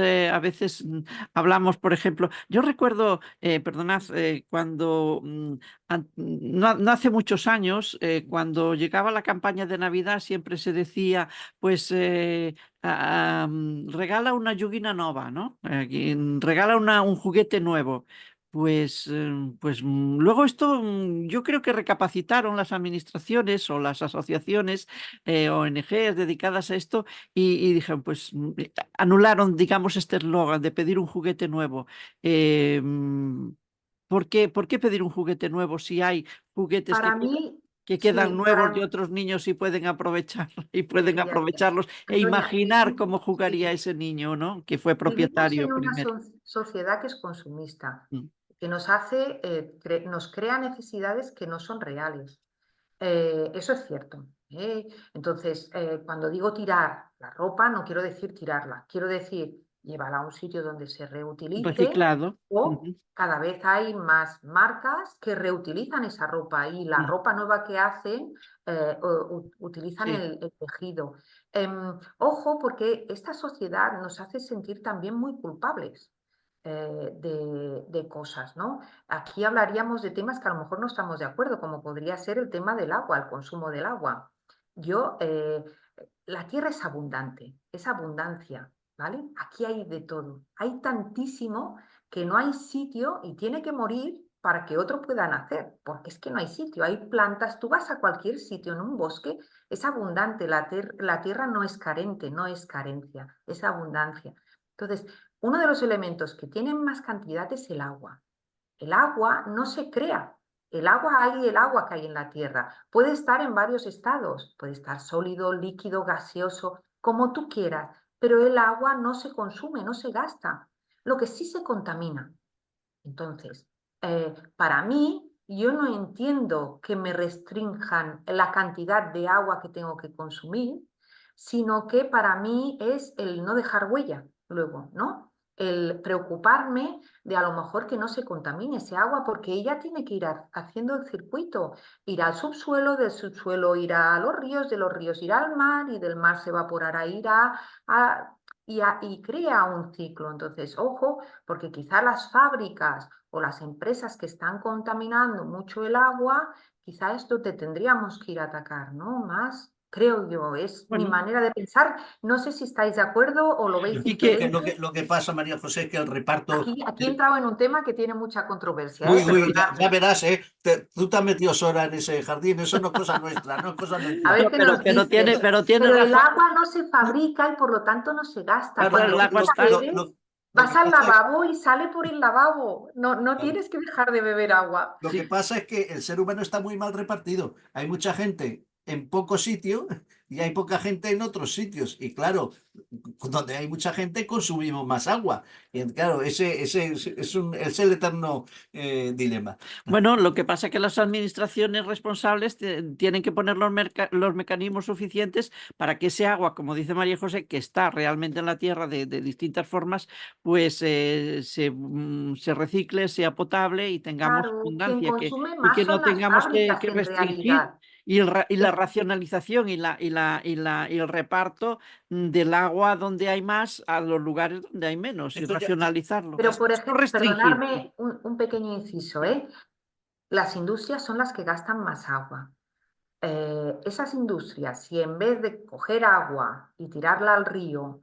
hablamos, por ejemplo, yo recuerdo, perdonad, cuando no hace muchos años, cuando llegaba la campaña de Navidad, siempre se decía, pues regala una joguina nova, ¿no? Regala un juguete nuevo. Luego esto yo creo que recapacitaron las administraciones o las asociaciones, ONGs dedicadas a esto y dijeron, anularon, digamos, este eslogan de pedir un juguete nuevo. Eh, mm, por qué pedir un juguete nuevo si hay juguetes Para mí, que quedan sí, nuevos de otros niños y pueden aprovechar y pueden efectivamente. aprovecharlos e Antonia, imaginar cómo jugaría sí. ese niño, ¿no? Que fue Vivimos propietario en una primero. sociedad que es consumista, Mm. que nos hace, nos crea necesidades que no son reales. Eso es cierto. Entonces, cuando digo tirar la ropa, no quiero decir tirarla, quiero decir llevarla a un sitio donde se reutilice Reciclado. o Ujú. cada vez hay más marcas que reutilizan esa ropa y la Mm. ropa nueva que hacen utilizan Sí. el tejido. Ojo, porque esta sociedad nos hace sentir también muy culpables de cosas, ¿no? Aquí hablaríamos de temas que a lo mejor no estamos de acuerdo, como podría ser el tema del agua, el consumo del agua. Yo, la tierra es abundante, es abundancia, ¿vale? Aquí hay de todo. Hay tantísimo que no hay sitio y tiene que morir para que otro pueda nacer, porque es que no hay sitio, hay plantas, tú vas a cualquier sitio en un bosque, es abundante, la tierra no es carente, no es carencia, es abundancia. Entonces, uno de los elementos que tienen más cantidad es el agua. El agua no se crea. El agua que hay en la tierra. Puede estar en varios estados. Puede estar sólido, líquido, gaseoso, como tú quieras. Pero el agua no se consume, no se gasta. Lo que sí se contamina. Entonces, para mí, yo no entiendo que me restrinjan la cantidad de agua que tengo que consumir, sino que para mí es el no dejar huella luego, ¿no? El preocuparme de a lo mejor que no se contamine ese agua, porque ella tiene que ir haciendo el circuito, ir al subsuelo, del subsuelo irá a los ríos, de los ríos irá al mar y del mar se evaporará, irá y crea un ciclo. Entonces, ojo, porque quizá las fábricas o las empresas que están contaminando mucho el agua, quizá esto te tendríamos que ir a atacar, ¿no? Más, creo yo, es mi Bueno, manera de pensar. No sé si estáis de acuerdo o lo veis y Que que, diferente. lo que pasa, María José, es que el reparto. Aquí he entrado en un tema que tiene mucha controversia, Uy, uy, ya perdonadme. verás, tú te has metido sola en ese jardín, eso no es cosa nuestra, no es cosa A nuestra. ver no, qué nos dicen. pero tiene Pero el razón. agua no se fabrica y por lo tanto no se gasta. Claro, Cuando el tú agua la está. bebes, Lo vas que al pasa es, lavabo y sale por el lavabo. No, no claro, tienes que dejar de beber agua. lo que Sí, pasa es que el ser humano está muy mal repartido. Hay mucha gente en pocos sitios y hay poca gente en otros sitios. Y claro, donde hay mucha gente consumimos más agua. Y claro, ese es el eterno dilema. bueno, lo que pasa es que las administraciones responsables tienen que poner los mecanismos suficientes para que ese agua, como dice María José, que está realmente en la tierra de distintas formas, pues se recicle, sea potable y tengamos Claro, quien abundancia consume y más que no son las tengamos fábricas que en restringir realidad. y la Es- racionalización y el reparto del agua donde hay más a los lugares donde hay menos y Esto ya racionalizarlo. pero, por No ejemplo, restringir. perdonadme un pequeño inciso, ¿eh? Las industrias son las que gastan más agua. Esas industrias, si en vez de coger agua y tirarla al río,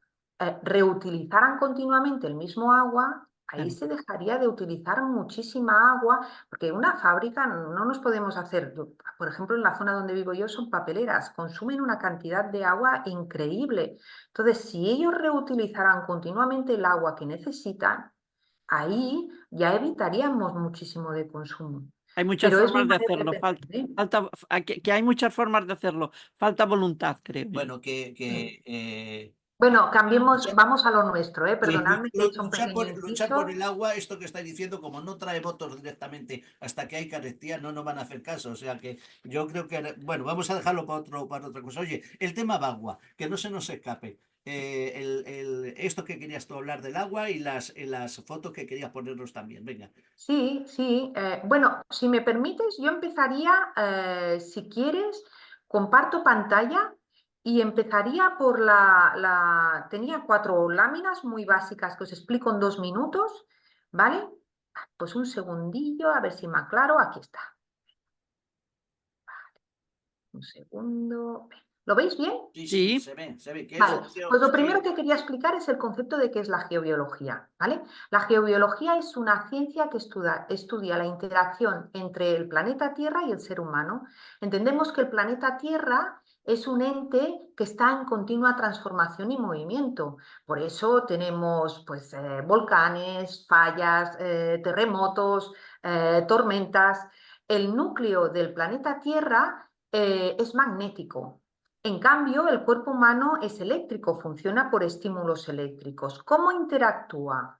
reutilizaran continuamente el mismo agua, ahí Claro. se dejaría de utilizar muchísima agua, porque una fábrica no nos podemos hacer, por ejemplo, en la zona donde vivo yo son papeleras, consumen una cantidad de agua increíble. Entonces, si ellos reutilizaran continuamente el agua que necesitan, ahí ya evitaríamos muchísimo de consumo. Hay muchas Pero es mi formas de manera de hacerlo, pensar, ¿eh? que hay muchas formas de hacerlo, falta voluntad, creo yo. bueno, Sí. Bueno, cambiemos, luchar, vamos a lo nuestro, ¿eh? Perdonadme que he hecho un pequeño luchar por inciso. el agua, esto que estáis diciendo, como no trae votos directamente hasta que hay carestía, no nos van a hacer caso. O sea que yo creo que, bueno, vamos a dejarlo para otra cosa. Oye, el tema va agua, que no se nos escape. Esto que querías tú hablar del agua y las fotos que querías ponernos también. Venga. Sí, sí. Bueno, si me permites, yo empezaría, si quieres, comparto pantalla y empezaría por Tenía 4 láminas muy básicas que os explico en 2 minutos, ¿vale? Pues un segundillo, a ver si me aclaro. Aquí está. Un segundo. ¿Lo veis bien? Sí, sí, Sí, se ve que es Vale, pues lo primero que quería explicar es el concepto de qué es la geobiología, ¿vale? La geobiología es una ciencia que estudia la interacción entre el planeta Tierra y el ser humano. Entendemos que el planeta Tierra es un ente que está en continua transformación y movimiento. Por eso tenemos pues, volcanes, fallas, terremotos, tormentas. El núcleo del planeta Tierra es magnético. En cambio, el cuerpo humano es eléctrico, funciona por estímulos eléctricos. ¿Cómo interactúa?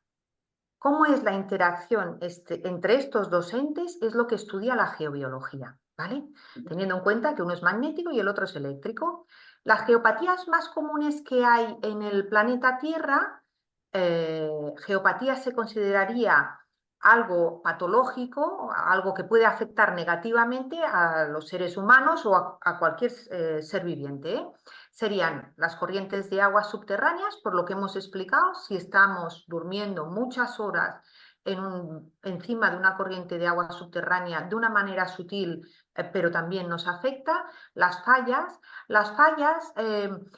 ¿Cómo es la interacción entre estos dos entes? Es lo que estudia la geobiología, ¿vale? Teniendo en cuenta que uno es magnético y el otro es eléctrico. Las geopatías más comunes que hay en el planeta Tierra, geopatía se consideraría algo patológico, algo que puede afectar negativamente a los seres humanos o a cualquier ser viviente, ¿eh? Serían las corrientes de aguas subterráneas, por lo que hemos explicado, si estamos durmiendo muchas horas encima de una corriente de agua subterránea de una manera sutil, pero también nos afecta. Las fallas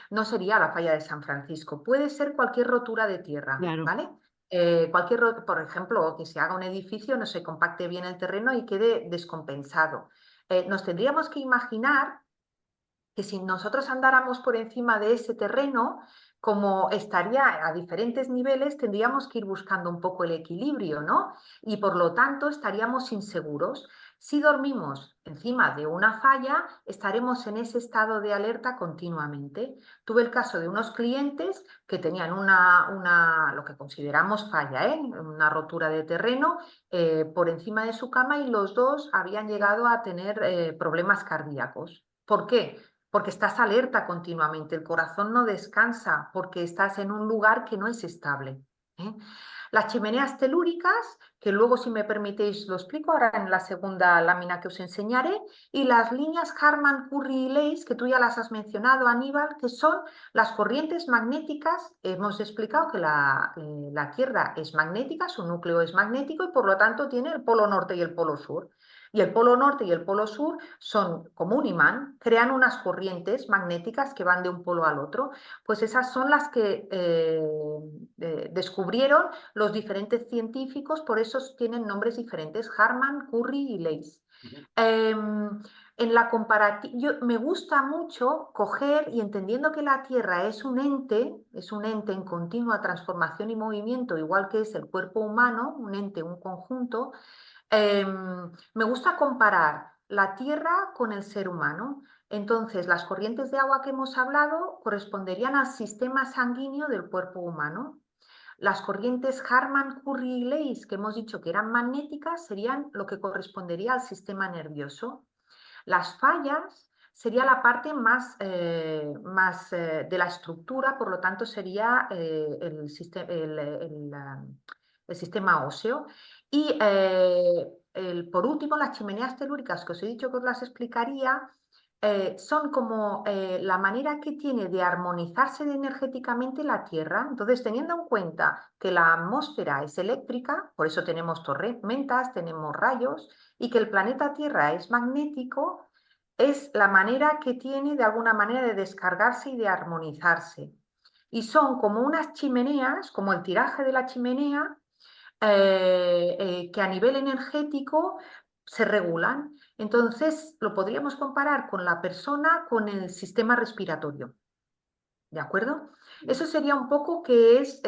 no sería la falla de San Francisco, puede ser cualquier rotura de tierra, claro. ¿vale? por ejemplo, que se haga un edificio, no se compacte bien el terreno y quede descompensado. Nos tendríamos que imaginar que si nosotros andáramos por encima de ese terreno, como estaría a diferentes niveles, tendríamos que ir buscando un poco el equilibrio, ¿no? Y por lo tanto estaríamos inseguros. Si dormimos encima de una falla, estaremos en ese estado de alerta continuamente. Tuve el caso de unos clientes que tenían lo que consideramos falla, una rotura de terreno por encima de su cama, y los dos habían llegado a tener problemas cardíacos. ¿Por qué? Porque estás alerta continuamente, el corazón no descansa, porque estás en un lugar que no es estable. Las chimeneas telúricas, que luego, si me permitéis, lo explico ahora en la segunda lámina que os enseñaré, y las líneas Harman, Curry y Leys, que tú ya las has mencionado, Aníbal, que son las corrientes magnéticas. Hemos explicado que la Tierra es magnética, su núcleo es magnético y por lo tanto tiene el polo norte y el polo sur. Y el polo norte y el polo sur son como un imán, crean unas corrientes magnéticas que van de un polo al otro. Pues esas son las que descubrieron los diferentes científicos, por eso tienen nombres diferentes, Harman, Curry y Leys. En la comparativa, me gusta mucho coger, y entendiendo que la Tierra es un ente en continua transformación y movimiento, igual que es el cuerpo humano, un ente, un conjunto. Me gusta comparar la Tierra con el ser humano. Entonces, las corrientes de agua que hemos hablado corresponderían al sistema sanguíneo del cuerpo humano. Las corrientes Harman, Curry y Leys, que hemos dicho que eran magnéticas, serían lo que correspondería al sistema nervioso. Las fallas sería la parte más de la estructura, por lo tanto sería el sistema óseo. Y por último, las chimeneas telúricas, que os he dicho que os las explicaría, son como la manera que tiene de armonizarse energéticamente la Tierra. Entonces, teniendo en cuenta que la atmósfera es eléctrica, por eso tenemos tormentas, tenemos rayos, y que el planeta Tierra es magnético, es la manera que tiene de alguna manera de descargarse y de armonizarse. Y son como unas chimeneas, como el tiraje de la chimenea, que a nivel energético se regulan. Entonces, lo podríamos comparar con la persona, con el sistema respiratorio. ¿De acuerdo? Eso sería un poco que es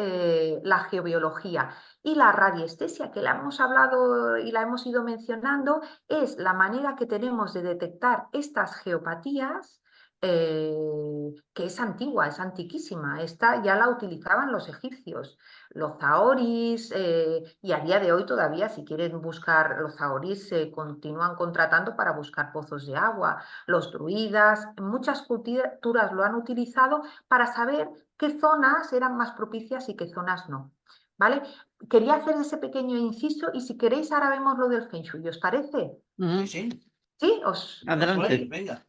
la geobiología. Y la radiestesia, que la hemos hablado y la hemos ido mencionando, es la manera que tenemos de detectar estas geopatías, que es antigua, es antiquísima. Esta ya la utilizaban los egipcios, los zahoris, y a día de hoy todavía, si quieren buscar los zahoris, se continúan contratando para buscar pozos de agua. Los druidas, muchas culturas lo han utilizado para saber qué zonas eran más propicias y qué zonas no. ¿Vale? Quería hacer ese pequeño inciso, y si queréis ahora vemos lo del Feng Shui, ¿os parece? Sí, sí. ¿Sí? Adelante. Venga.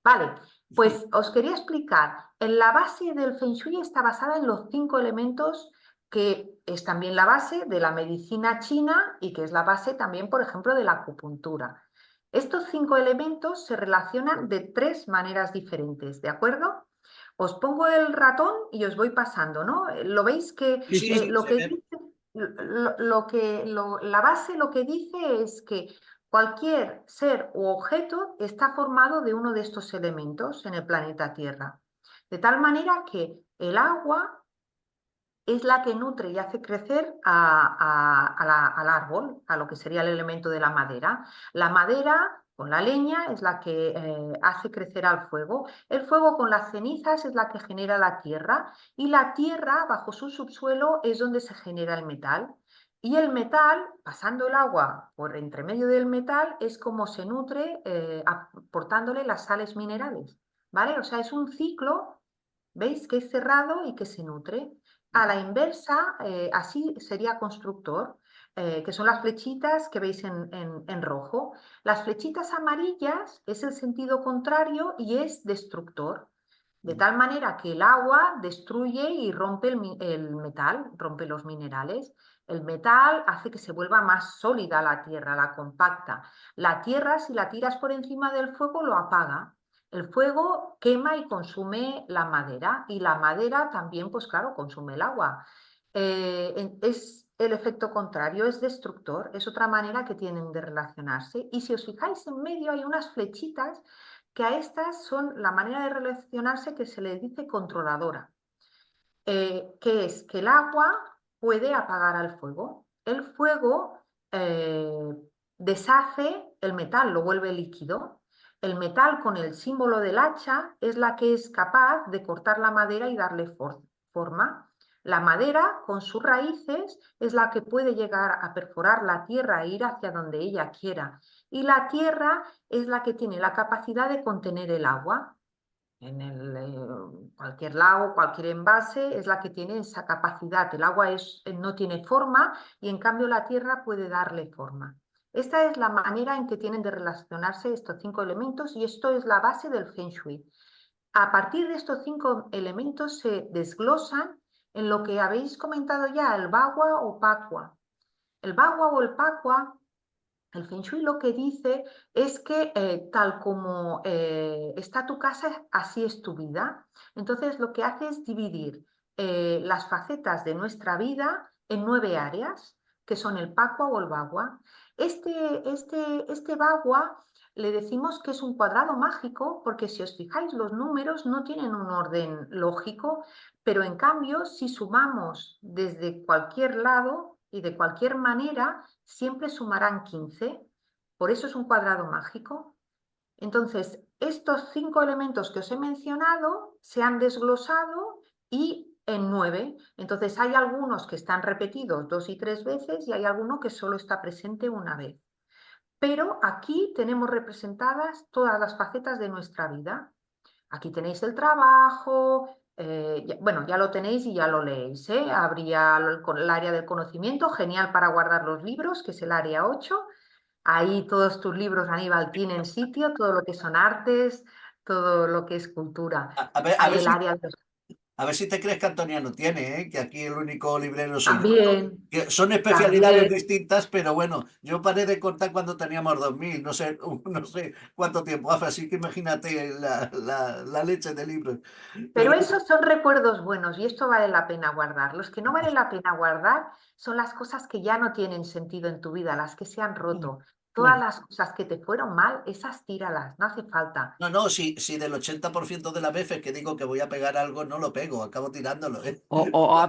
Vale, pues os quería explicar. En la base del Feng Shui está basada en los 5 elementos, que es también la base de la medicina china y que es la base también, por ejemplo, de la acupuntura. Estos 5 elementos se relacionan de 3 maneras diferentes, ¿de acuerdo? Os pongo el ratón y os voy pasando, ¿no? ¿Lo veis que Sí, lo se que ve. dice, la base lo que dice es que cualquier ser u objeto está formado de uno de estos elementos en el planeta Tierra? De tal manera que el agua es la que nutre y hace crecer al árbol, a lo que sería el elemento de la madera. La madera con la leña es la que hace crecer al fuego. El fuego con las cenizas es la que genera la tierra, y la tierra bajo su subsuelo es donde se genera el metal. Y el metal, pasando el agua por entre medio del metal, es como se nutre, aportándole las sales minerales. ¿Vale? O sea, es un ciclo, ¿veis? Que es cerrado y que se nutre. A la inversa, así sería constructor, que son las flechitas que veis en rojo. Las flechitas amarillas es el sentido contrario y es destructor, de tal manera que el agua destruye y rompe el metal, rompe los minerales. El metal hace que se vuelva más sólida la tierra, la compacta. La tierra, si la tiras por encima del fuego, lo apaga. El fuego quema y consume la madera, y la madera también, pues claro, consume el agua. es el efecto contrario, es destructor, es otra manera que tienen de relacionarse. Y si os fijáis en medio hay unas flechitas que a estas son la manera de relacionarse que se le dice controladora, que es que el agua puede apagar al fuego. El fuego deshace el metal, lo vuelve líquido. El metal con el símbolo del hacha es la que es capaz de cortar la madera y darle forma. La madera, con sus raíces, es la que puede llegar a perforar la tierra e ir hacia donde ella quiera. Y la tierra es la que tiene la capacidad de contener el agua. Cualquier lago, cualquier envase es la que tiene esa capacidad. El agua no tiene forma y en cambio la tierra puede darle forma. Esta es la manera en que tienen de relacionarse estos 5 elementos y esto es la base del Feng Shui. A partir de estos 5 elementos se desglosan en lo que habéis comentado ya, el Bagua o Pacua. El Bagua o el Pacua, el Feng Shui lo que dice es que tal como está tu casa, así es tu vida. Entonces lo que hace es dividir las facetas de nuestra vida en 9 áreas, que son el Pacua o el Bagua. Este Bagua le decimos que es un cuadrado mágico porque si os fijáis los números no tienen un orden lógico, pero en cambio si sumamos desde cualquier lado y de cualquier manera, siempre sumarán 15. Por eso es un cuadrado mágico. Entonces, estos 5 elementos que os he mencionado se han desglosado y en 9. Entonces, hay algunos que están repetidos 2 y 3 veces y hay alguno que solo está presente una vez. Pero aquí tenemos representadas todas las facetas de nuestra vida. Aquí tenéis el trabajo, bueno, ya lo tenéis y ya lo leéis, ¿eh? Habría el área del conocimiento, genial para guardar los libros, que es el área 8. Ahí todos tus libros, Aníbal, tienen sitio, todo lo que son artes, todo lo que es cultura. A ver, Hay el área de los... a ver si te crees que Antonia no tiene, ¿eh? Que aquí el único librero soy yo. También, Que son especialidades también. distintas, pero bueno, yo paré de contar cuando teníamos 2000, no sé, no sé cuánto tiempo hace, así que imagínate la leche de libros. Pero Pero esos son recuerdos buenos y esto vale la pena guardar. Los que no vale la pena guardar son las cosas que ya no tienen sentido en tu vida, las que se han roto. Todas claro. las cosas que te fueron mal, esas tíralas, no hace falta. no, no, si del 80% de las veces que digo que voy a pegar algo, no lo pego, acabo tirándolo, ¿eh? O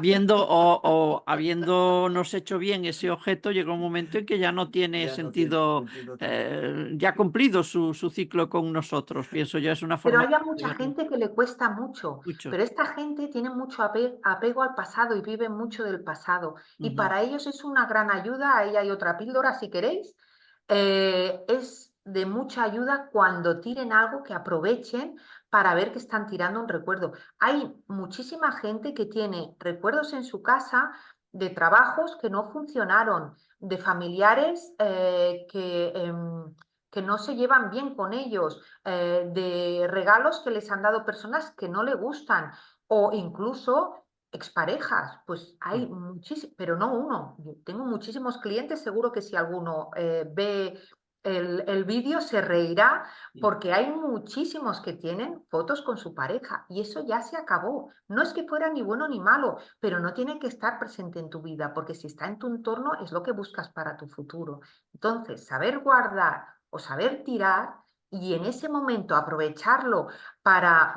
habiéndonos hecho bien ese objeto, llega un momento en que ya no tiene Ya no tiene sentido, sentido otra vez. ya ha cumplido su ciclo con nosotros, pienso yo, es una Pero forma hay a de mucha verlo gente que le cuesta mucho, mucho. pero esta gente tiene mucho apego al pasado y vive mucho del pasado. Y Ujú. para ellos es una gran ayuda, ahí hay otra píldora si queréis. Es de mucha ayuda cuando tiren algo que aprovechen para ver que están tirando un recuerdo. Hay muchísima gente que tiene recuerdos en su casa de trabajos que no funcionaron, de familiares que no se llevan bien con ellos, de regalos que les han dado personas que no le gustan o incluso exparejas. Pues hay muchísimos, pero no uno. Yo tengo muchísimos clientes, seguro que si alguno ve el vídeo se reirá porque hay muchísimos que tienen fotos con su pareja y eso ya se acabó. No es que fuera ni bueno ni malo, pero no tiene que estar presente en tu vida porque si está en tu entorno es lo que buscas para tu futuro. Entonces, saber guardar o saber tirar y en ese momento aprovecharlo para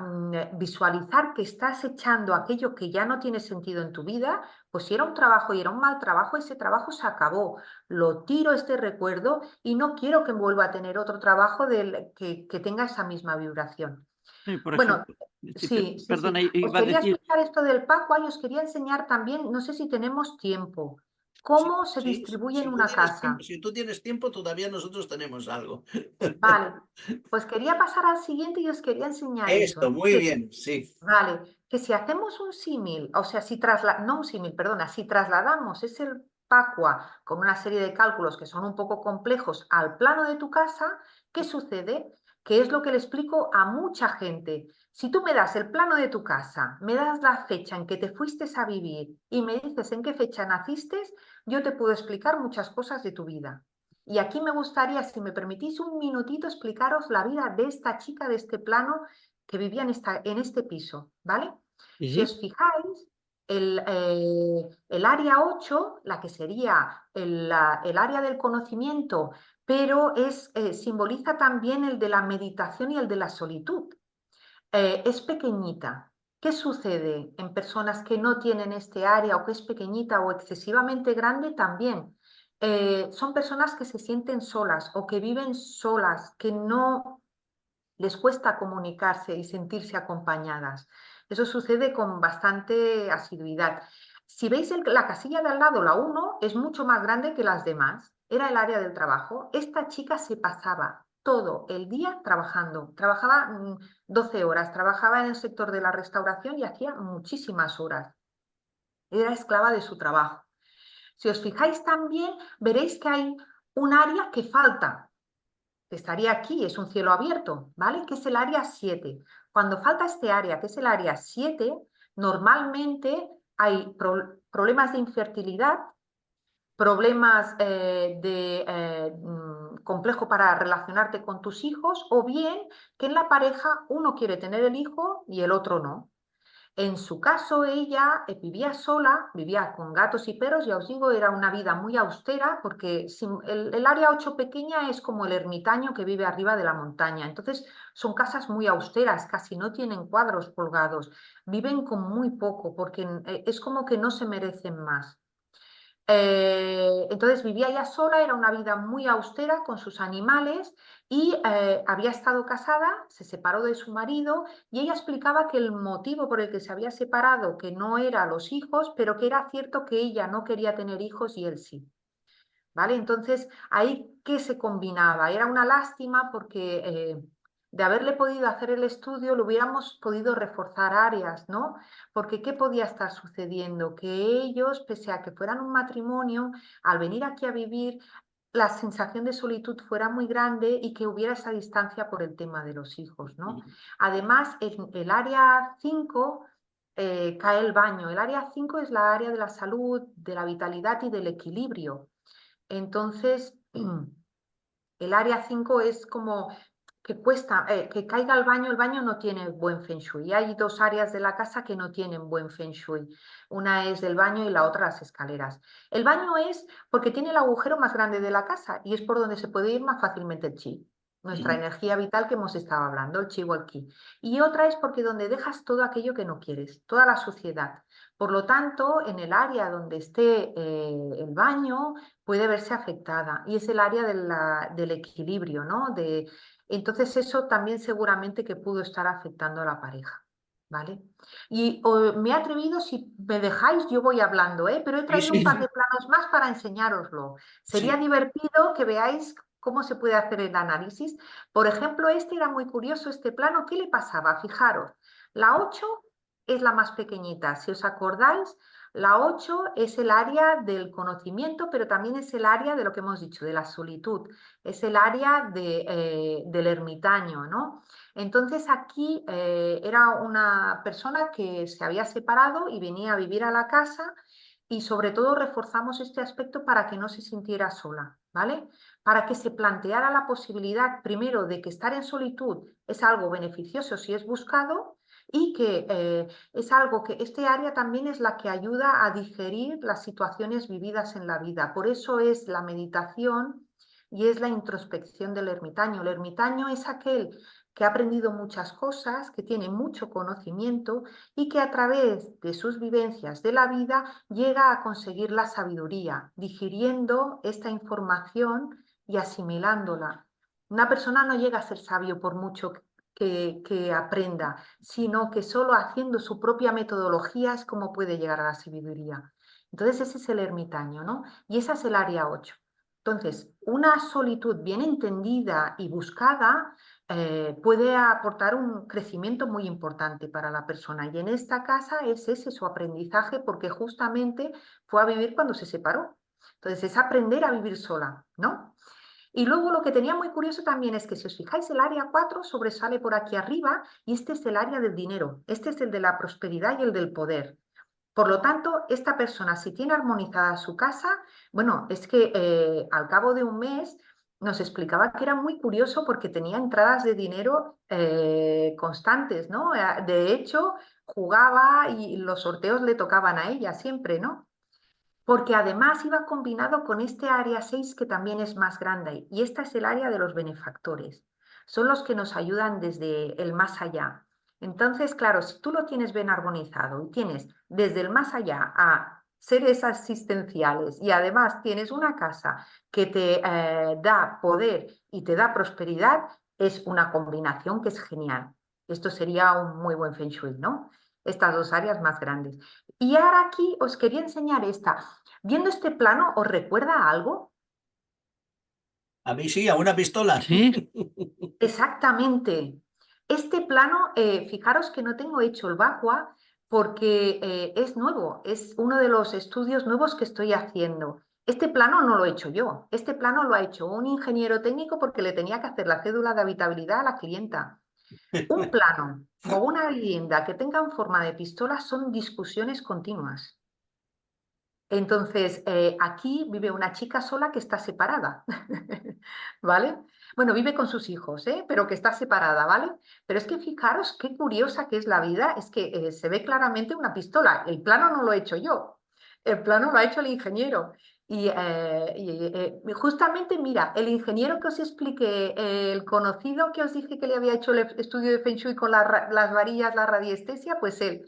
visualizar que estás echando aquello que ya no tiene sentido en tu vida, pues si era un trabajo y era un mal trabajo, ese trabajo se acabó. Lo tiro este recuerdo y no quiero que vuelva a tener otro trabajo que tenga esa misma vibración. Sí, por Bueno, ejemplo, sí, sí, sí, sí. perdona, Os iba a quería decir, explicar esto del Pacua y os quería enseñar también, no sé si tenemos tiempo, Sí, cómo se sí, distribuye en una casa. si tú tienes tiempo, todavía nosotros tenemos algo. Vale, pues quería pasar al siguiente y os quería enseñar eso. Esto, muy bien, sí. Vale, que si hacemos un símil, o sea, no un símil, perdona, si trasladamos ese Pacua con una serie de cálculos que son un poco complejos al plano de tu casa, ¿qué sucede? Que es lo que le explico a mucha gente. Si tú me das el plano de tu casa, me das la fecha en que te fuiste a vivir y me dices en qué fecha naciste, yo te puedo explicar muchas cosas de tu vida. Y aquí me gustaría, si me permitís un minutito, explicaros la vida de esta chica de este plano que vivía en este piso, ¿vale? sí, Si sí, os fijáis, el área 8, la que sería el área del conocimiento, pero simboliza también el de la meditación y el de la solitud. Es pequeñita. ¿Qué sucede en personas que no tienen este área o que es pequeñita o excesivamente grande también? Son personas que se sienten solas o que viven solas, que no les cuesta comunicarse y sentirse acompañadas. Eso sucede con bastante asiduidad. Si veis la casilla de al lado, la 1, es mucho más grande que las demás. Era el área del trabajo. Esta chica se pasaba todo el día trabajando. Trabajaba 12 horas, trabajaba en el sector de la restauración y hacía muchísimas horas. Era esclava de su trabajo. Si os fijáis también, veréis que hay un área que falta, que estaría aquí, es un cielo abierto, ¿vale? Que es el área 7. Cuando falta este área, que es el área 7, normalmente hay problemas de infertilidad, problemas de complejo para relacionarte con tus hijos, o bien que en la pareja uno quiere tener el hijo y el otro no. En su caso, ella vivía sola, vivía con gatos y perros, ya os digo, era una vida muy austera, porque el área 8 pequeña es como el ermitaño que vive arriba de la montaña. Entonces, son casas muy austeras, casi no tienen cuadros colgados, viven con muy poco, porque es como que no se merecen más. Entonces vivía ella sola, era una vida muy austera con sus animales y había estado casada, se separó de su marido y ella explicaba que el motivo por el que se había separado, que no era los hijos, pero que era cierto que ella no quería tener hijos y él sí. ¿Vale? Entonces, ahí, ¿qué se combinaba? Era una lástima porque de haberle podido hacer el estudio, lo hubiéramos podido reforzar áreas, ¿no? Porque ¿qué podía estar sucediendo? Que ellos, pese a que fueran un matrimonio, al venir aquí a vivir, la sensación de solitud fuera muy grande y que hubiera esa distancia por el tema de los hijos, ¿no? Además, en el área 5 cae el baño. El área 5 es la área de la salud, de la vitalidad y del equilibrio. Entonces, el área 5 es como que cuesta, que caiga el baño no tiene buen feng shui. Hay dos áreas de la casa que no tienen buen feng shui. Una es el baño y la otra las escaleras. El baño es porque tiene el agujero más grande de la casa y es por donde se puede ir más fácilmente el chi, nuestra energía vital que hemos estado hablando, el chi o el ki. Y otra es porque donde dejas todo aquello que no quieres, toda la suciedad. Por lo tanto, en el área donde esté el baño puede verse afectada y es el área del equilibrio, ¿no? Entonces eso también seguramente que pudo estar afectando a la pareja, ¿vale? Y me he atrevido, si me dejáis, yo voy hablando, ¿eh? Pero he traído un par de planos más para enseñároslo. Sería Sí. divertido que veáis cómo se puede hacer el análisis. Por ejemplo, este era muy curioso, este plano. ¿Qué le pasaba? Fijaros, la 8 es la más pequeñita. Si os acordáis, la 8 es el área del conocimiento, pero también es el área de lo que hemos dicho, de la solitud. Es el área del ermitaño, ¿no? Entonces aquí era una persona que se había separado y venía a vivir a la casa y sobre todo reforzamos este aspecto para que no se sintiera sola, ¿vale? Para que se planteara la posibilidad, primero, de que estar en solitud es algo beneficioso si es buscado y que es algo que este área también es la que ayuda a digerir las situaciones vividas en la vida. Por eso es la meditación y es la introspección del ermitaño. El ermitaño es aquel que ha aprendido muchas cosas, que tiene mucho conocimiento y que a través de sus vivencias de la vida llega a conseguir la sabiduría, digiriendo esta información y asimilándola. Una persona no llega a ser sabio por mucho que aprenda, sino que solo haciendo su propia metodología es como puede llegar a la sabiduría. Entonces ese es el ermitaño, ¿no? Y esa es el área 8. Entonces, una solitud bien entendida y buscada puede aportar un crecimiento muy importante para la persona. Y en esta casa es ese su aprendizaje porque justamente fue a vivir cuando se separó. Entonces, es aprender a vivir sola, ¿no? Y luego lo que tenía muy curioso también es que si os fijáis el área 4 sobresale por aquí arriba y este es el área del dinero, este es el de la prosperidad y el del poder. Por lo tanto, esta persona, si tiene armonizada su casa, bueno, es que al cabo de un mes nos explicaba que era muy curioso porque tenía entradas de dinero constantes, ¿no? De hecho, jugaba y los sorteos le tocaban a ella siempre, ¿no? Porque además iba combinado con este área 6 que también es más grande, y esta es el área de los benefactores. Son los que nos ayudan desde el más allá. Entonces, claro, si tú lo tienes bien armonizado y tienes desde el más allá a seres asistenciales y además tienes una casa que te da poder y te da prosperidad, es una combinación que es genial. Esto sería un muy buen Feng Shui, ¿no? Estas dos áreas más grandes. Y ahora aquí os quería enseñar esta. Viendo este plano, ¿os recuerda a algo? A mí sí, a una pistola. Sí, Exactamente. Este plano, fijaros que no tengo hecho el Bakua porque es nuevo, es uno de los estudios nuevos que estoy haciendo. Este plano no lo he hecho yo, este plano lo ha hecho un ingeniero técnico porque le tenía que hacer la cédula de habitabilidad a la clienta. Un plano o una vivienda que tengan forma de pistola son discusiones continuas. Entonces, aquí vive una chica sola que está separada, ¿vale? Bueno, vive con sus hijos, ¿eh? Pero que está separada, ¿vale? Pero es que fijaros qué curiosa que es la vida, es que se ve claramente una pistola. El plano no lo he hecho yo, el plano lo ha hecho el ingeniero. Y justamente, mira, el ingeniero que os expliqué, el conocido que os dije que le había hecho el estudio de Feng Shui con las varillas, la radiestesia, pues él.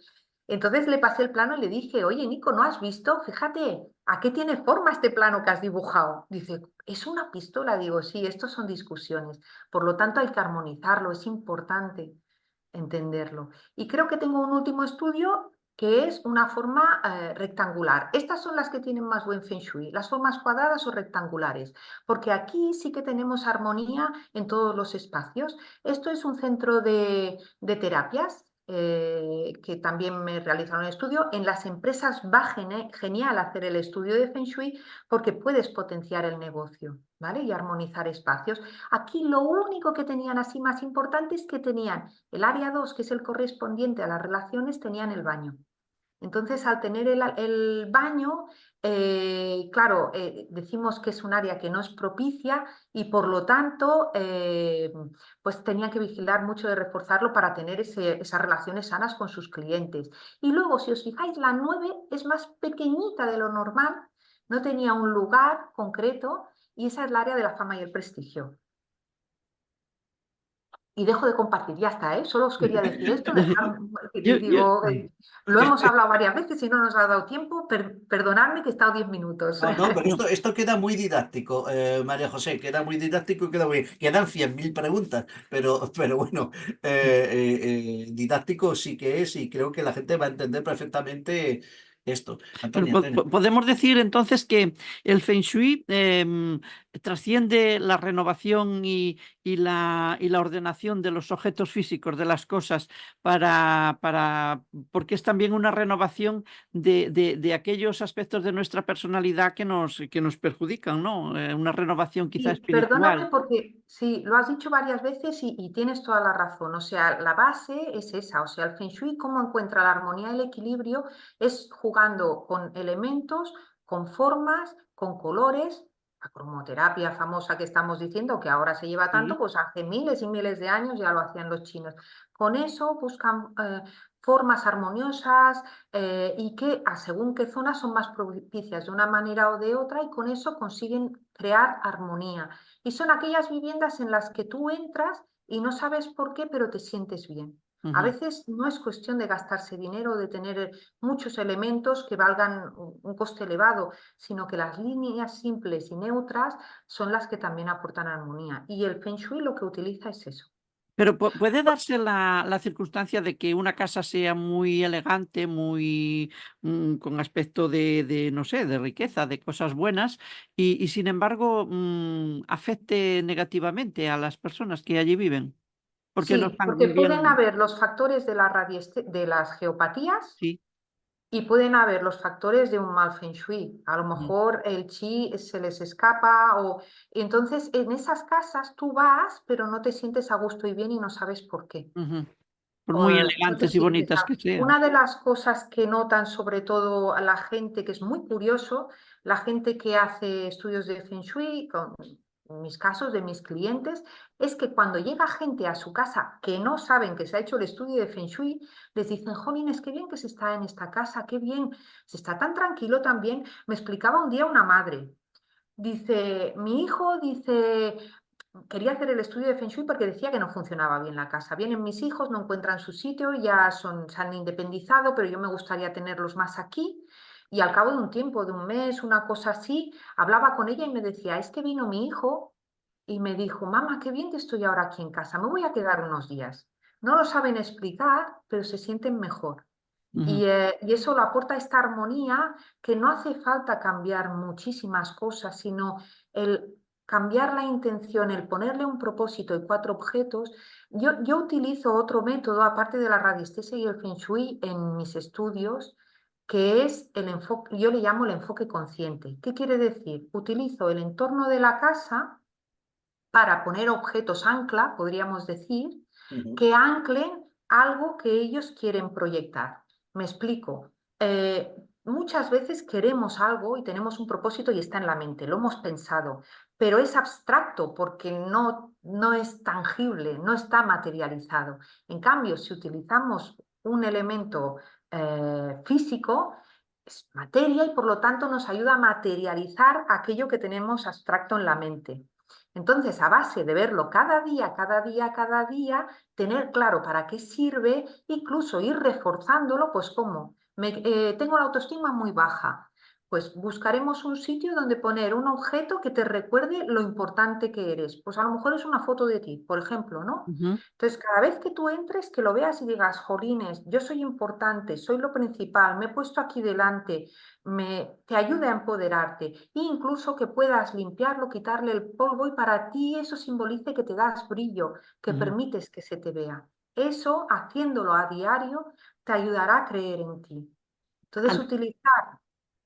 Entonces le pasé el plano y le dije, oye, Nico, ¿no has visto? Fíjate, ¿a qué tiene forma este plano que has dibujado? Dice, es una pistola. Digo, sí, estos son discusiones. Por lo tanto, hay que armonizarlo, es importante entenderlo. Y creo que tengo un último estudio que es una forma rectangular. Estas son las que tienen más buen Feng Shui, las formas cuadradas o rectangulares, porque aquí sí que tenemos armonía en todos los espacios. Esto es un centro de terapias que también me realizaron un estudio. En las empresas va genial hacer el estudio de Feng Shui porque puedes potenciar el negocio, ¿vale? Y armonizar espacios. Aquí lo único que tenían así más importante es que tenían el área 2, que es el correspondiente a las relaciones, tenían el baño. Entonces, al tener el baño, claro, decimos que es un área que no es propicia y por lo tanto, pues tenía que vigilar mucho de reforzarlo para tener esas relaciones sanas con sus clientes. Y luego, si os fijáis, la 9 es más pequeñita de lo normal, no tenía un lugar concreto y esa es el área de la fama y el prestigio. Y dejo de compartir, ya está, ¿eh? Solo os quería decir esto, dejar, yo, digo, lo hemos hablado varias veces y no nos ha dado tiempo, perdonadme que he estado 10 minutos. No, no, pero yo- esto queda muy didáctico, María José, queda muy didáctico y queda muy... Quedan 100.000 preguntas, pero bueno, didáctico sí que es y creo que la gente va a entender perfectamente esto. Pero Antonio, Antonio. podemos decir entonces que el Feng Shui trasciende la renovación y la ordenación de los objetos físicos, de las cosas, porque es también una renovación de aquellos aspectos de nuestra personalidad que nos perjudican, ¿no? Una renovación quizá Sí, perdóname espiritual. porque sí, lo has dicho varias veces y tienes toda la razón. O sea, la base es esa. O sea, el Feng Shui, cómo encuentra la armonía y el equilibrio, es jugando con elementos, con formas, con colores. La cromoterapia famosa que estamos diciendo, que ahora se lleva tanto, Sí. pues hace miles y miles de años ya lo hacían los chinos. Con eso buscan formas armoniosas y que según qué zonas son más propicias de una manera o de otra y con eso consiguen crear armonía. Y son aquellas viviendas en las que tú entras y no sabes por qué, pero te sientes bien. A Ujú. veces no es cuestión de gastarse dinero, de tener muchos elementos que valgan un coste elevado, sino que las líneas simples y neutras son las que también aportan armonía. Y el Feng Shui lo que utiliza es eso. Pero puede darse la circunstancia de que una casa sea muy elegante, muy con aspecto no sé, de riqueza, de cosas buenas, y sin embargo afecte negativamente a las personas que allí viven, porque no Sí, porque están pueden bien. haber los factores de las geopatías Sí. y pueden haber los factores de un mal feng shui. A lo Mm, mejor el chi se les escapa o... Entonces, en esas casas tú vas, pero no te sientes a gusto y bien y no sabes por qué. ujú. Por O muy no te elegantes y sientes bonitas que sean. Una de las cosas que notan sobre todo a la gente, que es muy curioso, la gente que hace estudios de feng shui, mis casos, de mis clientes, es que cuando llega gente a su casa que no saben que se ha hecho el estudio de Feng Shui, les dicen, jolines, qué bien que se está en esta casa, qué bien, se está tan tranquilo también. Me explicaba un día una madre, dice, mi hijo, dice, quería hacer el estudio de Feng Shui porque decía que no funcionaba bien la casa. Vienen mis hijos, no encuentran su sitio, ya se han independizado, pero yo me gustaría tenerlos más aquí. Y al cabo de un tiempo, de un mes, una cosa así, hablaba con ella y me decía, es que vino mi hijo y me dijo, mamá, qué bien que estoy ahora aquí en casa, me voy a quedar unos días. No lo saben explicar, pero se sienten mejor. Ujú. Y eso lo aporta esta armonía, que no hace falta cambiar muchísimas cosas, sino el cambiar la intención, el ponerle un propósito y 4 objetos. Yo utilizo otro método, aparte de la radiestesia y el Feng Shui, en mis estudios, que es el enfoque, yo le llamo el enfoque consciente. ¿Qué quiere decir? Utilizo el entorno de la casa para poner objetos ancla, podríamos decir, que anclen algo que ellos quieren proyectar. Me explico. Muchas veces queremos algo y tenemos un propósito y está en la mente, lo hemos pensado, pero es abstracto porque no es tangible, no está materializado. En cambio, si utilizamos un elemento físico, es materia y por lo tanto nos ayuda a materializar aquello que tenemos abstracto en la mente. Entonces, a base de verlo cada día, cada día, cada día, tener claro para qué sirve, incluso ir reforzándolo, pues como tengo la autoestima muy baja, pues buscaremos un sitio donde poner un objeto que te recuerde lo importante que eres. Pues a lo mejor es una foto de ti, por ejemplo, ¿no? Ujú. Entonces, cada vez que tú entres, que lo veas y digas, jolines, yo soy importante, soy lo principal, me he puesto aquí delante, te ayude a empoderarte, e incluso que puedas limpiarlo, quitarle el polvo y para ti eso simbolice que te das brillo, que Ujú. permites que se te vea. Eso, haciéndolo a diario, te ayudará a creer en ti. Entonces, An- utilizar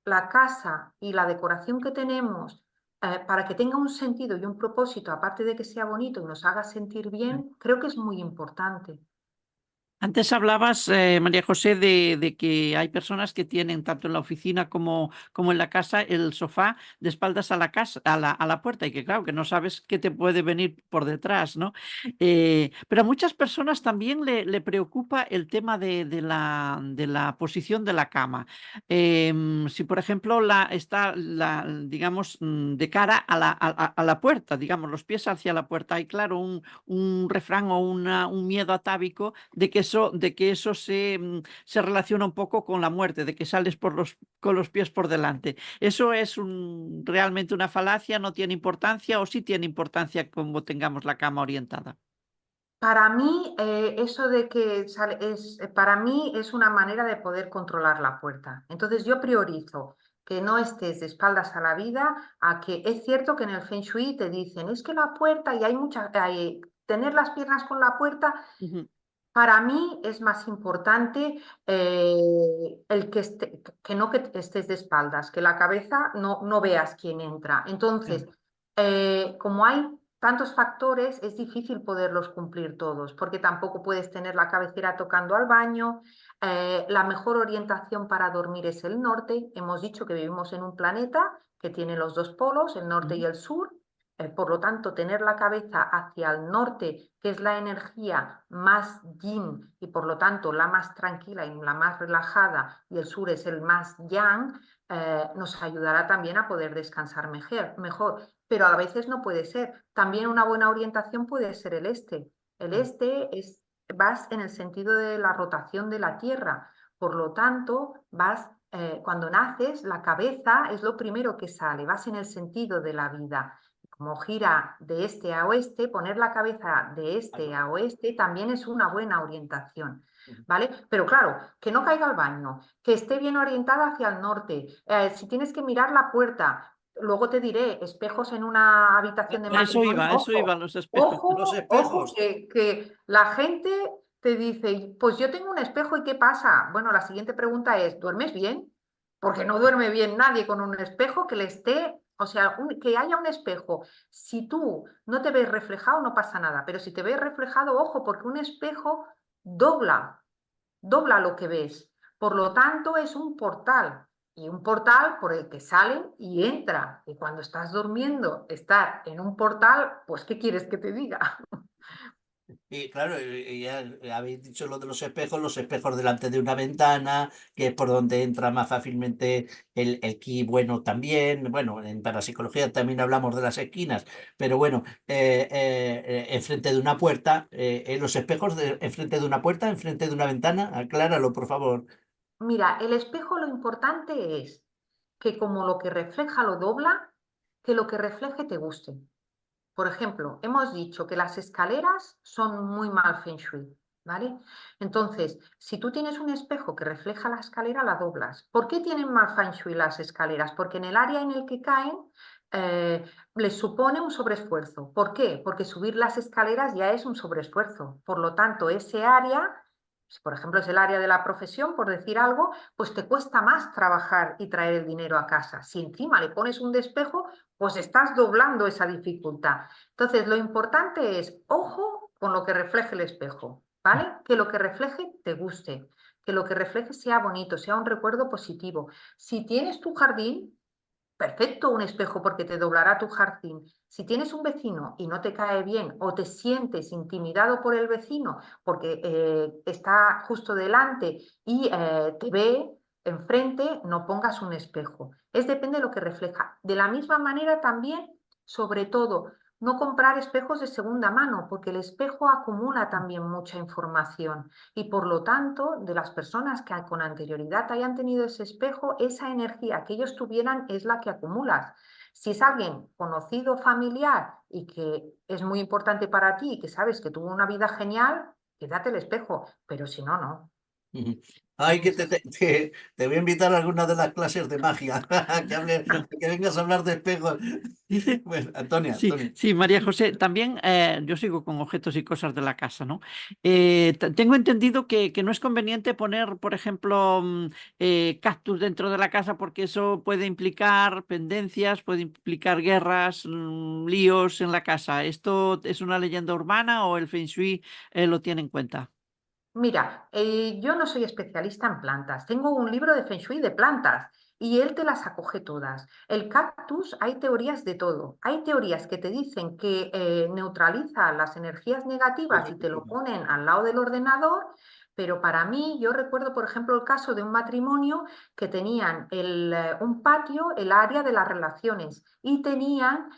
la casa y la decoración que tenemos para que tenga un sentido y un propósito, aparte de que sea bonito y nos haga sentir bien, creo que es muy importante. Antes hablabas, María José, de que hay personas que tienen tanto en la oficina como en la casa el sofá de espaldas a la casa, a la puerta, y que claro, que no sabes qué te puede venir por detrás, ¿no? Pero a muchas personas también le preocupa el tema de la posición de la cama. Si, por ejemplo, digamos, de cara a la puerta, digamos, los pies hacia la puerta, hay claro un refrán o un miedo atávico de que eso se relaciona un poco con la muerte, de que sales con los pies por delante. ¿Eso es realmente una falacia? ¿No tiene importancia o sí tiene importancia como tengamos la cama orientada? Para mí, eso de que para mí es una manera de poder controlar la puerta. Entonces yo priorizo que no estés de espaldas a la vida, a que es cierto que en el Feng Shui te dicen, es que la puerta, y tener las piernas con la puerta, Ujú. para mí es más importante el que no que estés de espaldas, que la cabeza no veas quién entra. Entonces, Claro. como hay tantos factores, es difícil poderlos cumplir todos, porque tampoco puedes tener la cabecera tocando al baño. La mejor orientación para dormir es el norte. Hemos dicho que vivimos en un planeta que tiene los dos polos, el norte y Ujú. el sur. Por lo tanto, tener la cabeza hacia el norte, que es la energía más yin y por lo tanto la más tranquila y la más relajada, y el sur es el más yang, nos ayudará también a poder descansar mejor. Pero a veces no puede ser. También una buena orientación puede ser el este. El este vas en el sentido de la rotación de la Tierra. Por lo tanto, cuando naces, la cabeza es lo primero que sale, vas en el sentido de la vida. Como gira de este a oeste, poner la cabeza de este a oeste también es una buena orientación, ¿vale? Pero claro, que no caiga al baño, que esté bien orientada hacia el norte. Si tienes que mirar la puerta, luego te diré, espejos en una habitación de matrimonio, A eso ojo, iban los espejos. Los ojo, espejos. que la gente te dice, pues yo tengo un espejo y ¿qué pasa? Bueno, la siguiente pregunta es, ¿duermes bien? Porque no duerme bien nadie con un espejo que le esté, o sea, que haya un espejo. Si tú no te ves reflejado, no pasa nada, pero si te ves reflejado, ojo, porque un espejo dobla lo que ves. Por lo tanto, es un portal. y un portal por el que salen y entra. Y cuando estás durmiendo, estar en un portal, pues ¿qué quieres que te diga? Y claro, y ya habéis dicho lo de los espejos delante de una ventana, que es por donde entra más fácilmente el ki bueno también. Bueno, en parapsicología también hablamos de las esquinas, pero bueno, enfrente de una puerta, los espejos enfrente de una puerta, enfrente de una ventana, acláralo, por favor. Mira, el espejo lo importante es que como lo que refleja lo dobla, que lo que refleje te guste. Por ejemplo, hemos dicho que las escaleras son muy mal feng shui, ¿vale? Entonces, si tú tienes un espejo que refleja la escalera, la doblas. ¿Por qué tienen mal feng shui las escaleras? Porque en el área en el que caen les supone un sobreesfuerzo. ¿Por qué? Porque subir las escaleras ya es un sobreesfuerzo. Por lo tanto, ese área, si por ejemplo es el área de la profesión, por decir algo, pues te cuesta más trabajar y traer el dinero a casa. Si encima le pones un despejo, pues estás doblando esa dificultad. Entonces, lo importante es, ojo con lo que refleje el espejo, ¿vale? Que lo que refleje te guste, que lo que refleje sea bonito, sea un recuerdo positivo. Si tienes tu jardín, perfecto un espejo porque te doblará tu jardín. Si tienes un vecino y no te cae bien o te sientes intimidado por el vecino porque está justo delante y te ve enfrente, no pongas un espejo. Es depende de lo que refleja. De la misma manera también, sobre todo, no comprar espejos de segunda mano porque el espejo acumula también mucha información y por lo tanto, de las personas que con anterioridad hayan tenido ese espejo, esa energía que ellos tuvieran es la que acumulas. Si es alguien conocido, familiar y que es muy importante para ti y que sabes que tuvo una vida genial, quédate el espejo, pero si no, no. Ujú. Ay, que te voy a invitar a alguna de las clases de magia, que vengas a hablar de espejos. Bueno, Antonio, Sí, Antonio. sí, María José, también yo sigo con objetos y cosas de la casa, ¿no? Tengo entendido que no es conveniente poner, por ejemplo, cactus dentro de la casa porque eso puede implicar pendencias, puede implicar guerras, líos en la casa. ¿Esto es una leyenda urbana o el Feng Shui lo tiene en cuenta? Mira, yo no soy especialista en plantas. Tengo un libro de Feng Shui de plantas y él te las acoge todas. El cactus, hay teorías de todo. Hay teorías que te dicen que neutraliza las energías negativas y te lo ponen al lado del ordenador, pero para mí, yo recuerdo, por ejemplo, el caso de un matrimonio que tenían un patio, el área de las relaciones, y tenían,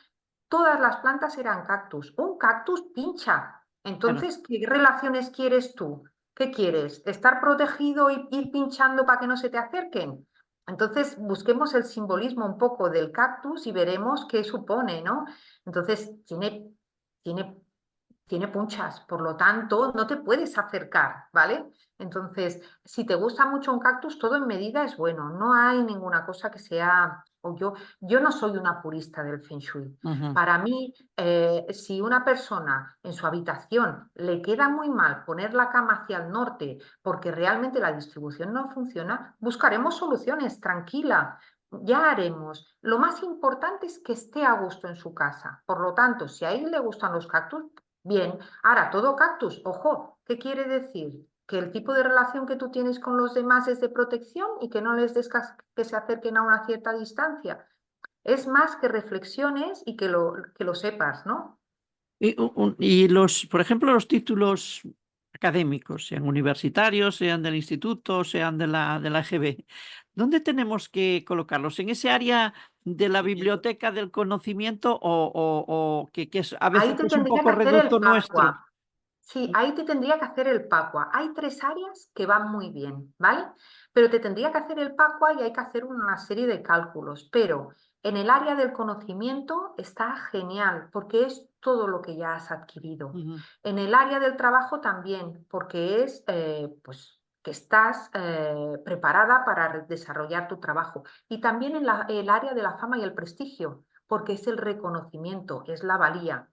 todas las plantas eran cactus. Un cactus pincha. Claro. Entonces, ¿qué relaciones quieres tú? ¿Qué quieres? ¿Estar protegido y ir pinchando para que no se te acerquen? Entonces, busquemos el simbolismo un poco del cactus y veremos qué supone, ¿no? Entonces, tiene, tiene punchas, por lo tanto, no te puedes acercar, ¿vale? Entonces, si te gusta mucho un cactus, todo en medida es bueno. No hay ninguna cosa que sea, o yo no soy una purista del Feng Shui. Ujú. Para mí, si una persona en su habitación le queda muy mal poner la cama hacia el norte porque realmente la distribución no funciona, buscaremos soluciones, tranquila, ya haremos. Lo más importante es que esté a gusto en su casa. Por lo tanto, si a él le gustan los cactus, bien. Ahora, todo cactus, ojo, ¿qué quiere decir? Que el tipo de relación que tú tienes con los demás es de protección y que no les des que se acerquen a una cierta distancia. Es más que reflexiones y que lo sepas, ¿no? Y los, por ejemplo, los títulos académicos, sean universitarios, sean del instituto, sean de la EGB, ¿dónde tenemos que colocarlos? ¿En ese área de la biblioteca del conocimiento o que a Ahí veces te es un tendría que poco hacer el reducto nuestro? Pacua. Sí, ahí te tendría que hacer el Pacua. Hay tres áreas que van muy bien, ¿vale? Pero te tendría que hacer el Pacua y hay que hacer una serie de cálculos. Pero en el área del conocimiento está genial porque es todo lo que ya has adquirido. Ujú. En el área del trabajo también, porque es pues que estás preparada para desarrollar tu trabajo. Y también en el área de la fama y el prestigio, porque es el reconocimiento, es la valía.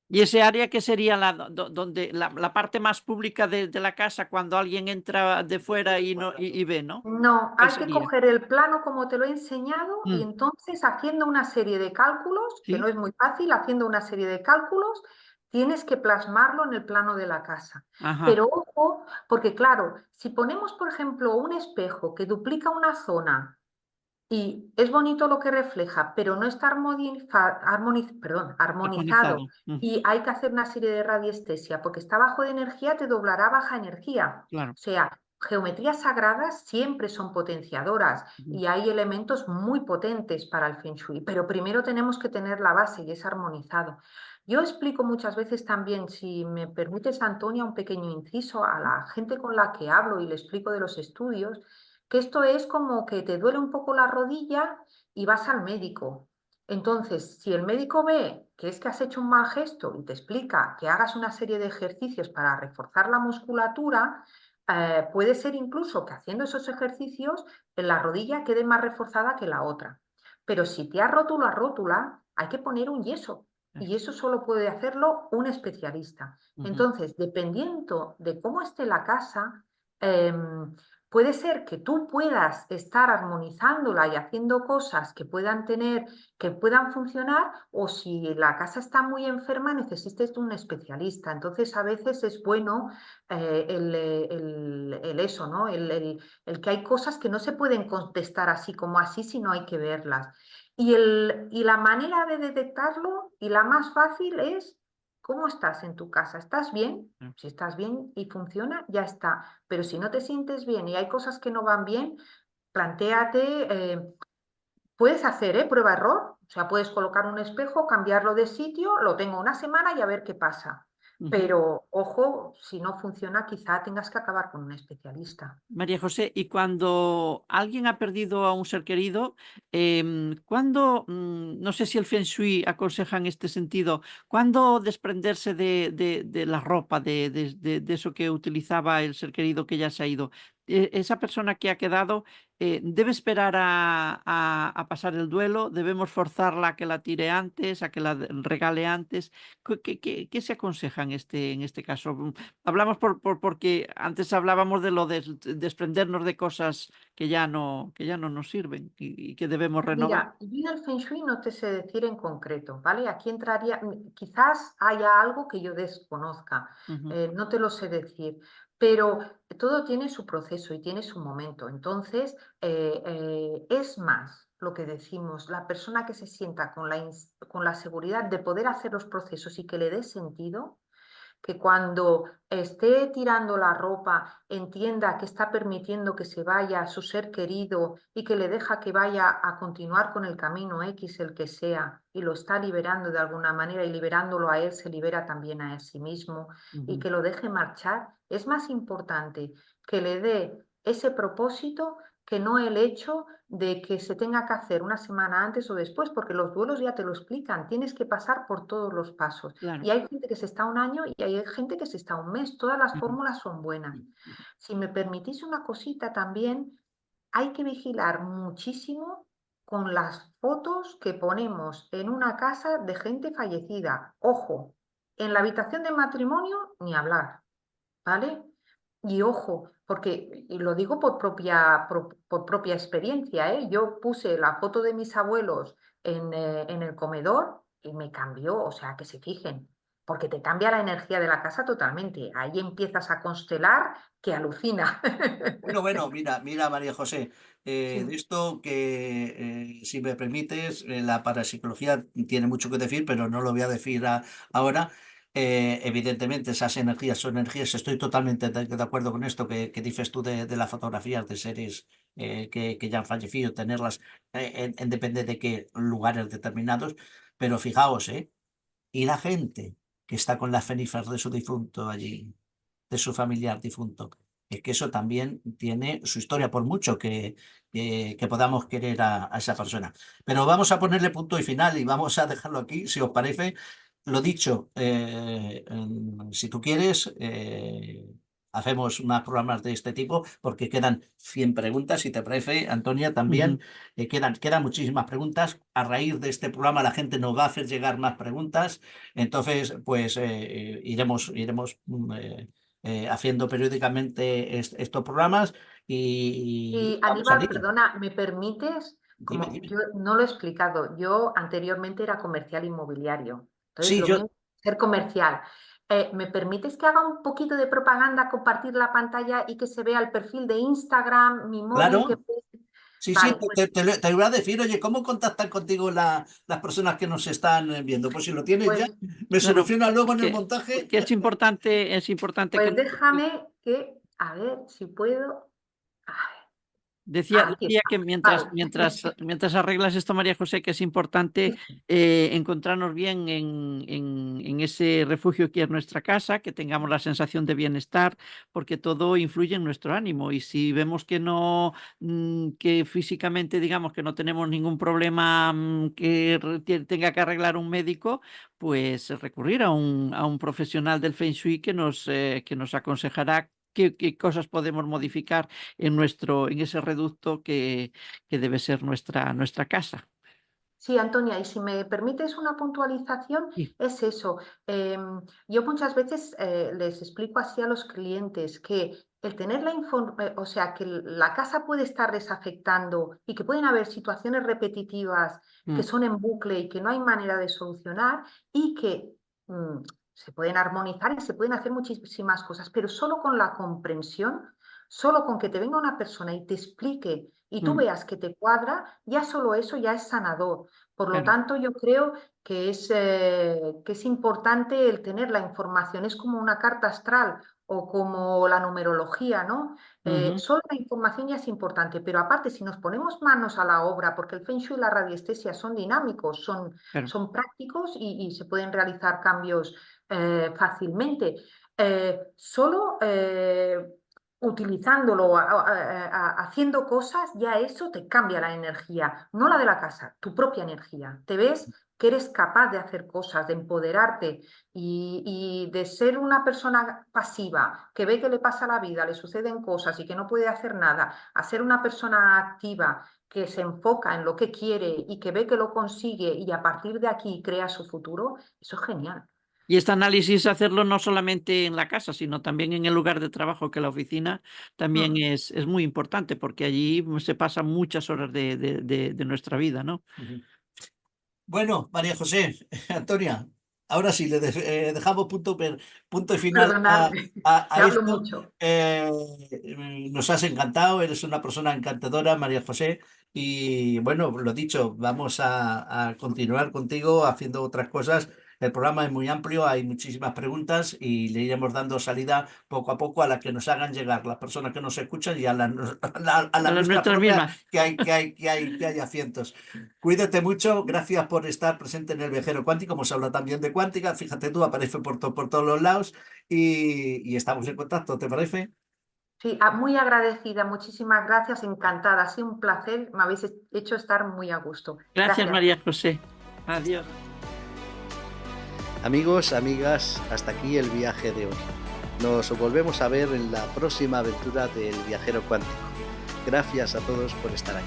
¿Y ese área que sería donde la parte más pública de la casa cuando alguien entra de fuera y, no, y ve, ¿no? No, ¿Cuál hay que sería? coger el plano como te lo he enseñado y Mm, entonces haciendo una serie de cálculos, que no ¿sí? es muy fácil, haciendo una serie de cálculos, tienes que plasmarlo en el plano de la casa. Ajá. Pero ojo, porque claro, si ponemos, por ejemplo, un espejo que duplica una zona Y es bonito lo que refleja, pero no está armonizado. armonizado. Y hay que hacer una serie de radiestesia, porque está bajo de energía, te doblará baja energía. Claro. O sea, geometrías sagradas siempre son potenciadoras Ujú. y hay elementos muy potentes para el Feng Shui, pero primero tenemos que tener la base y es armonizado. Yo explico muchas veces también, si me permites, Antonia, un pequeño inciso a la gente con la que hablo y le explico de los estudios, que esto es como que te duele un poco la rodilla y vas al médico. Entonces, si el médico ve que es que has hecho un mal gesto y te explica que hagas una serie de ejercicios para reforzar la musculatura, puede ser incluso que haciendo esos ejercicios la rodilla quede más reforzada que la otra. Pero si te has roto la rótula, hay que poner un yeso. Claro. Y eso solo puede hacerlo un especialista. Ujú. Entonces, dependiendo de cómo esté la casa, puede ser que tú puedas estar armonizándola y haciendo cosas que puedan que puedan funcionar, o si la casa está muy enferma, necesites de un especialista. Entonces, a veces es bueno eso, ¿no? El que hay cosas que no se pueden contestar así como así, sino hay que verlas. Y la manera de detectarlo y la más fácil es cómo estás en tu casa. ¿Estás bien? Claro. Si estás bien y funciona, ya está. Pero si no te sientes bien y hay cosas que no van bien, plantéate, puedes hacer, prueba-error. O sea, puedes colocar un espejo, cambiarlo de sitio, lo tengo una semana y a ver qué pasa. Ujú. Pero, ojo, si no funciona, quizá tengas que acabar con un especialista. María José, y cuando alguien ha perdido a un ser querido, ¿cuándo, no sé si el Feng Shui aconseja en este sentido, cuándo desprenderse de la ropa, de eso que utilizaba el ser querido que ya se ha ido? Esa persona que ha quedado, ¿debe esperar a pasar el duelo? ¿Debemos forzarla a que la tire antes, a que la regale antes? ¿Qué se aconseja en este caso? Hablamos porque antes hablábamos de lo de desprendernos de cosas que ya no nos sirven y que debemos renovar. Mira, yo el Feng Shui no te sé decir en concreto, ¿vale? Aquí entraría, quizás haya algo que yo desconozca, Ujú. no te lo sé decir, pero todo tiene su proceso y tiene su momento. Entonces, es más lo que decimos, la persona que se sienta con con la seguridad de poder hacer los procesos y que le dé sentido, que cuando esté tirando la ropa entienda que está permitiendo que se vaya a su ser querido y que le deja que vaya a continuar con el camino X, el que sea, y lo está liberando de alguna manera y liberándolo a él, se libera también a él sí mismo y Ujú. que lo deje marchar, es más importante que le dé ese propósito que no el hecho de que se tenga que hacer una semana antes o después, porque los duelos ya te lo explican, tienes que pasar por todos los pasos. Claro. Y hay gente que se está un año y hay gente que se está un mes. Todas las Ujú. fórmulas son buenas. Si me permitís una cosita también, hay que vigilar muchísimo con las fotos que ponemos en una casa de gente fallecida. Ojo, en la habitación de matrimonio ni hablar, ¿vale? Y ojo, porque y lo digo por propia experiencia, ¿eh? Yo puse la foto de mis abuelos en el comedor y me cambió, o sea, que se fijen, porque te cambia la energía de la casa totalmente. Ahí empiezas a constelar que alucina. Bueno, mira, María José, de Sí. esto que, si me permites, la parapsicología tiene mucho que decir, pero no lo voy a decir ahora. Evidentemente, esas energías son energías. Estoy totalmente de acuerdo con esto que dices tú de las fotografías de seres que ya han fallecido, tenerlas depende de qué lugares determinados. Pero fijaos, ¿eh? Y la gente que está con las cenizas de su difunto allí, de su familiar difunto. Es que eso también tiene su historia, por mucho que podamos querer a esa persona. Pero vamos a ponerle punto y final y vamos a dejarlo aquí, si os parece. Lo dicho, si tú quieres, hacemos más programas de este tipo porque quedan 100 preguntas. Si te parece, Antonia, también Ujú. quedan muchísimas preguntas. A raíz de este programa la gente nos va a hacer llegar más preguntas. Entonces, pues iremos haciendo periódicamente estos programas Y y vamos al Aníbal, lío. perdona, ¿me permites? Dime, Como dime. yo no lo he explicado, yo anteriormente era comercial inmobiliario, entonces Sí, lo mío es ser comercial. ¿Me permites que haga un poquito de propaganda, compartir la pantalla y que se vea el perfil de Instagram, mi móvil, que claro, Sí, sí, Vale, pues, te iba a decir, oye, ¿cómo contactan contigo las personas que nos están viendo? Pues si lo tienes ya, pues, me Claro, soluciona luego en el porque, montaje. porque es importante que pues déjame que, a ver si puedo. A ver, aquí decía está. que Vale. mientras arreglas esto, María José, que es importante encontrarnos bien en ese refugio que es nuestra casa, que tengamos la sensación de bienestar, porque todo influye en nuestro ánimo. Y si vemos que no, que físicamente, digamos, que no tenemos ningún problema tenga que arreglar un médico, pues recurrir a un profesional del Feng Shui que nos aconsejará qué cosas podemos modificar en ese reducto que debe ser nuestra casa. Sí, Antonia, y si me permites una puntualización, Sí. es eso. Yo muchas veces les explico así a los clientes que el tener o sea, que la casa puede estar desafectando y que pueden haber situaciones repetitivas que Mm, son en bucle y que no hay manera de solucionar y que mm, se pueden armonizar y se pueden hacer muchísimas cosas, pero solo con la comprensión, solo con que te venga una persona y te explique y tú mm, veas que te cuadra, ya solo eso ya es sanador. Por lo claro. tanto, yo creo que es importante el tener la información. Es como una carta astral o como la numerología, ¿no? Ujú, Solo la información ya es importante, pero aparte, si nos ponemos manos a la obra, porque el Feng Shui y la radiestesia son dinámicos, claro. son prácticos y se pueden realizar cambios fácilmente. Solo utilizándolo, haciendo cosas, ya eso te cambia la energía, no la de la casa, tu propia energía. Te ves que eres capaz de hacer cosas, de empoderarte y de ser una persona pasiva, que ve que le pasa la vida, le suceden cosas y que no puede hacer nada, a ser una persona activa que se enfoca en lo que quiere y que ve que lo consigue y a partir de aquí crea su futuro, eso es genial. Y este análisis hacerlo no solamente en la casa, sino también en el lugar de trabajo, que la oficina también Mm. es muy importante, porque allí se pasan muchas horas de nuestra vida, ¿no? Ujú. Bueno, María José, Antonia, ahora sí, dejamos punto y final Perdonadme, que a hablo esto. mucho. Nos has encantado, eres una persona encantadora, María José, y bueno, lo dicho, vamos a continuar contigo haciendo otras cosas. El programa es muy amplio, hay muchísimas preguntas y le iremos dando salida poco a poco a las que nos hagan llegar las personas que nos escuchan y a la A las nuestra nuestras propia, mismas. que hay a cientos. Cuídate mucho, gracias por estar presente en el Viajero Cuántico. Hemos hablado también de cuántica, fíjate tú, aparece por todos los lados y estamos en contacto, ¿te parece? Sí, muy agradecida, muchísimas gracias, encantada, ha sido un placer, me habéis hecho estar muy a gusto. Gracias, Gracias. María José. Adiós. Amigos, amigas, hasta aquí el viaje de hoy. Nos volvemos a ver en la próxima aventura del Viajero Cuántico. Gracias a todos por estar aquí.